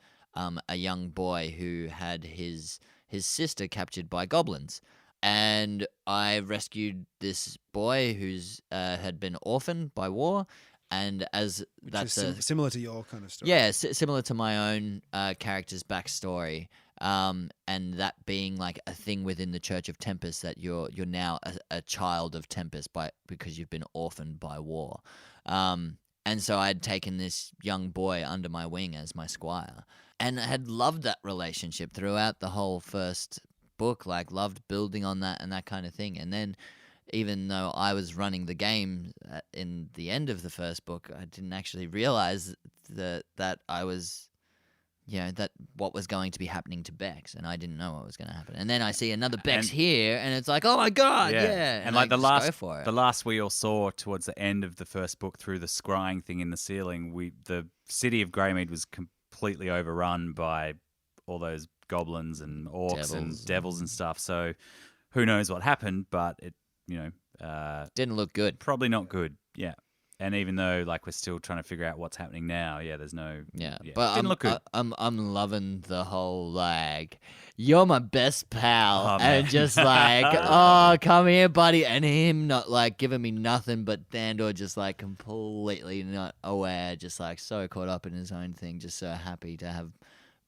a young boy who had his sister captured by goblins, and I rescued this boy who's had been orphaned by war, And as Which that's is similar to your kind of story. yeah, similar to my own character's backstory, and that being like a thing within the Church of Tempest that you're now a child of Tempest because you've been orphaned by war, and so I'd taken this young boy under my wing as my squire, and I had loved that relationship throughout the whole first book. Like loved building on that and that kind of thing, and then. Even though I was running the game in the end of the first book, I didn't actually realize that I was, that what was going to be happening to Bex, and I didn't know what was going to happen. And then I see another Bex here, and it's like, oh my god, yeah! And like I the just go for it. the last we all saw towards the end of the first book through the scrying thing in the ceiling, the city of Greymead was completely overrun by all those goblins and orcs and devils and stuff. So who knows what happened, but it. Didn't look good. Probably not good. Yeah. And even though like we're still trying to figure out what's happening now, there's no. Yeah, didn't but look good. I'm loving the whole like you're my best pal, Oh, and man. just like oh come here, buddy, and him not like giving me nothing, but Thandor just like completely not aware, just like so caught up in his own thing, just so happy to have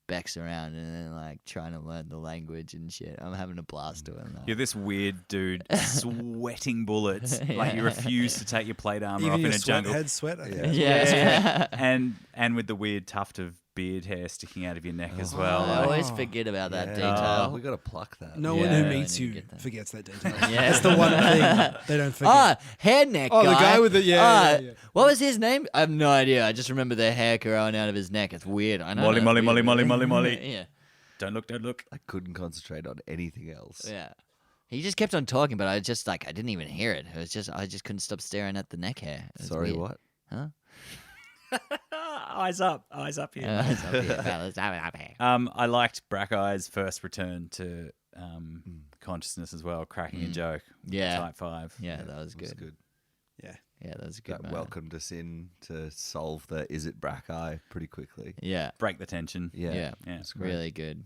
Bex around and then like trying to learn the language and shit. I'm having a blast doing that. You're this weird dude sweating bullets. Like you refuse to take your plate armor Even off your in a jungle. head sweat. Okay. Yeah. And with the weird tuft of beard hair sticking out of your neck as I well. always forget about that Yeah. detail. We got to pluck that. No one Yeah. who I meets need to you get that. forgets that detail. Yeah. That's the one thing they don't forget. Hair neck Oh, guy. the guy with the yeah. What was his name? I have no idea. I just remember the hair growing out of his neck. It's weird. I know. Molly, that's Molly, weird. Molly, Molly. Yeah. Don't look. I couldn't concentrate on anything else. Yeah. He just kept on talking, but I just like I didn't even hear it. It was just I just couldn't stop staring at the neck hair. It was Sorry, weird. what? Huh? Eyes up here. It's up here, fellas. Up here. I liked Brackeye's first return to consciousness as well, cracking a joke. Yeah. Type 5. Yeah, that was It was good. good. Yeah, that was a good. That moment. welcomed us in to solve the is it Brackeye pretty quickly. Yeah. Break the tension. Yeah. Yeah. Yeah. It's great. Really good.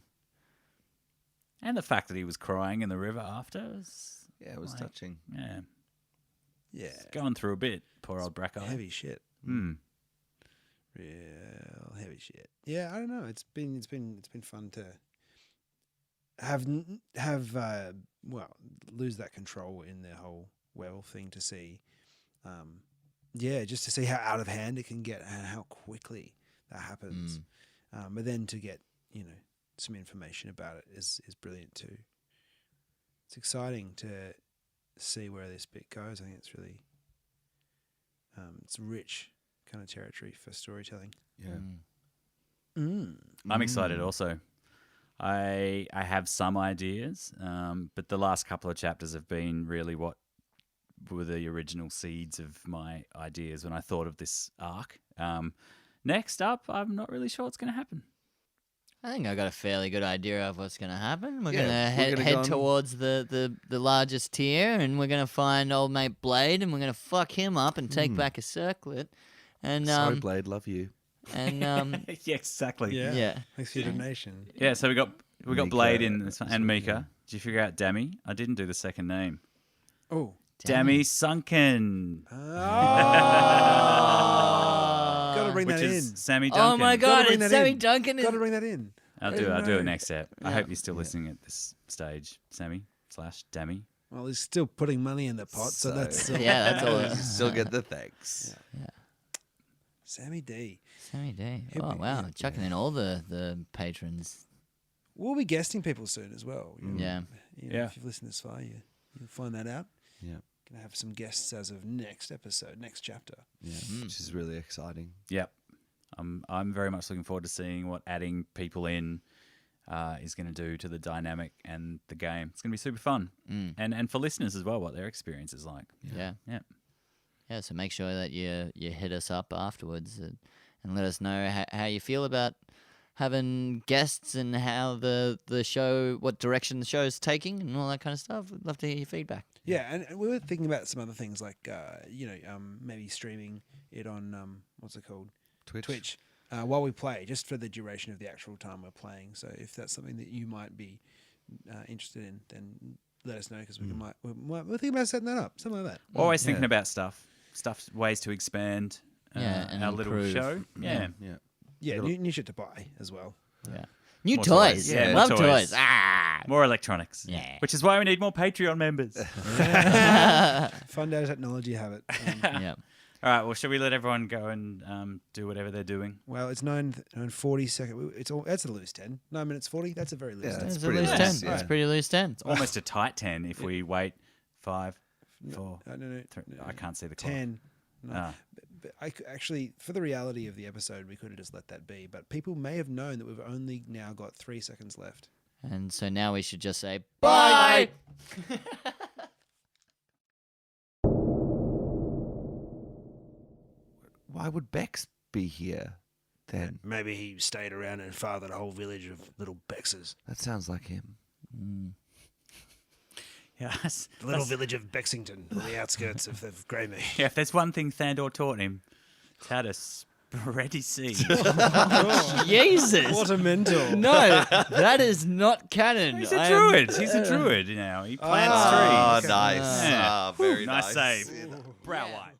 And the fact that he was crying in the river after was, Yeah, it was like, touching. yeah, Yeah. going through a bit. Poor old Brackeye. Heavy shit. Hmm. Real heavy shit. Yeah, I don't know. It's been fun to lose that control in the whole werewolf thing to see. Just to see how out of hand it can get and how quickly that happens. But then to get, some information about it is brilliant too. It's exciting to see where this bit goes. I think it's really it's rich kind of territory for storytelling. Yeah. I'm excited also. I have some ideas, but the last couple of chapters have been really what were the original seeds of my ideas when I thought of this arc. Next up, I'm not really sure what's going to happen. I think I got a fairly good idea of what's going to happen. We're Yeah, going to we're gonna head go on- towards the largest tier, and we're going to find old mate Blade, and we're going to fuck him up and take back a circlet. And Sorry, Blade, love you. and Yeah, exactly. Yeah. yeah. Thanks for your donation. Yeah, so we got Mika Blade in this one, as and well, Mika. Did you figure out Dammy? I didn't do the second name. Oh. Dammy Sunken. Gotta bring Which that in. is Sammy Duncan. Oh my God! bring It's that Sammy in. Duncan. Gotta bring that in. I'll I do didn't it know. next step. I hope you're still listening at this stage, Sammy / Dammy. Well, he's still putting money in the pot, so So- that's Yeah, that's all. Still get the thanks. Sammy D. Sammy D. He'll Oh be- wow, yeah. chucking in all the patrons. We'll be guesting people soon as well. Yeah. Yeah. If you've listened this far, you'll find that out. Yeah. Gonna have some guests as of next episode, next chapter. Yeah. Which is really exciting. Yep. I'm very much looking forward to seeing what adding people in is going to do to the dynamic and the game. It's going to be super fun. And for listeners as well, what their experience is like. Yeah. Yeah. Yeah, so make sure that you hit us up afterwards and let us know how you feel about having guests and how the show, what direction the show is taking and all that kind of stuff. We'd love to hear your feedback. Yeah, and we were thinking about some other things like maybe streaming it on what's it called? Twitch. While we play, just for the duration of the actual time we're playing. So if that's something that you might be interested in, then let us know because we're thinking about setting that up, something like that. Always thinking about ways to expand and our little improve. show. Yeah. Yeah. Yeah, new shit to buy as well. Yeah. New More toys. toys. Yeah, Love more toys. toys. Ah. More electronics. Yeah. Which is why we need more Patreon members. Fun day technology habit. Yeah. All right. Well, shall we let everyone go and do whatever they're doing? Well, it's 9:40 seconds. That's a loose 10. 9 minutes 40. That's a very loose Yeah, 10. that's It's a pretty loose loose, 10. yeah. It's pretty loose 10. Almost a tight 10 if we wait 5, 4, No. 3. I can't see the clock. 10. No. Ah. But actually, for the reality of the episode, we could have just let that be. But people may have known that we've only now got 3 seconds left. And so now we should just say bye. Why would Bex be here then? Maybe he stayed around and fathered a whole village of little Bexes. That sounds like him. Yes. The little village of Bexington on the outskirts of Greymead. Yeah, if there's one thing Thandor taught him, it's how to spread his seed. Jesus. What a mental. No, that is not canon. He's a druid. He's a druid now. He plants Oh, trees. nice. Yeah. Ah, very Nice nice. save. Brow white.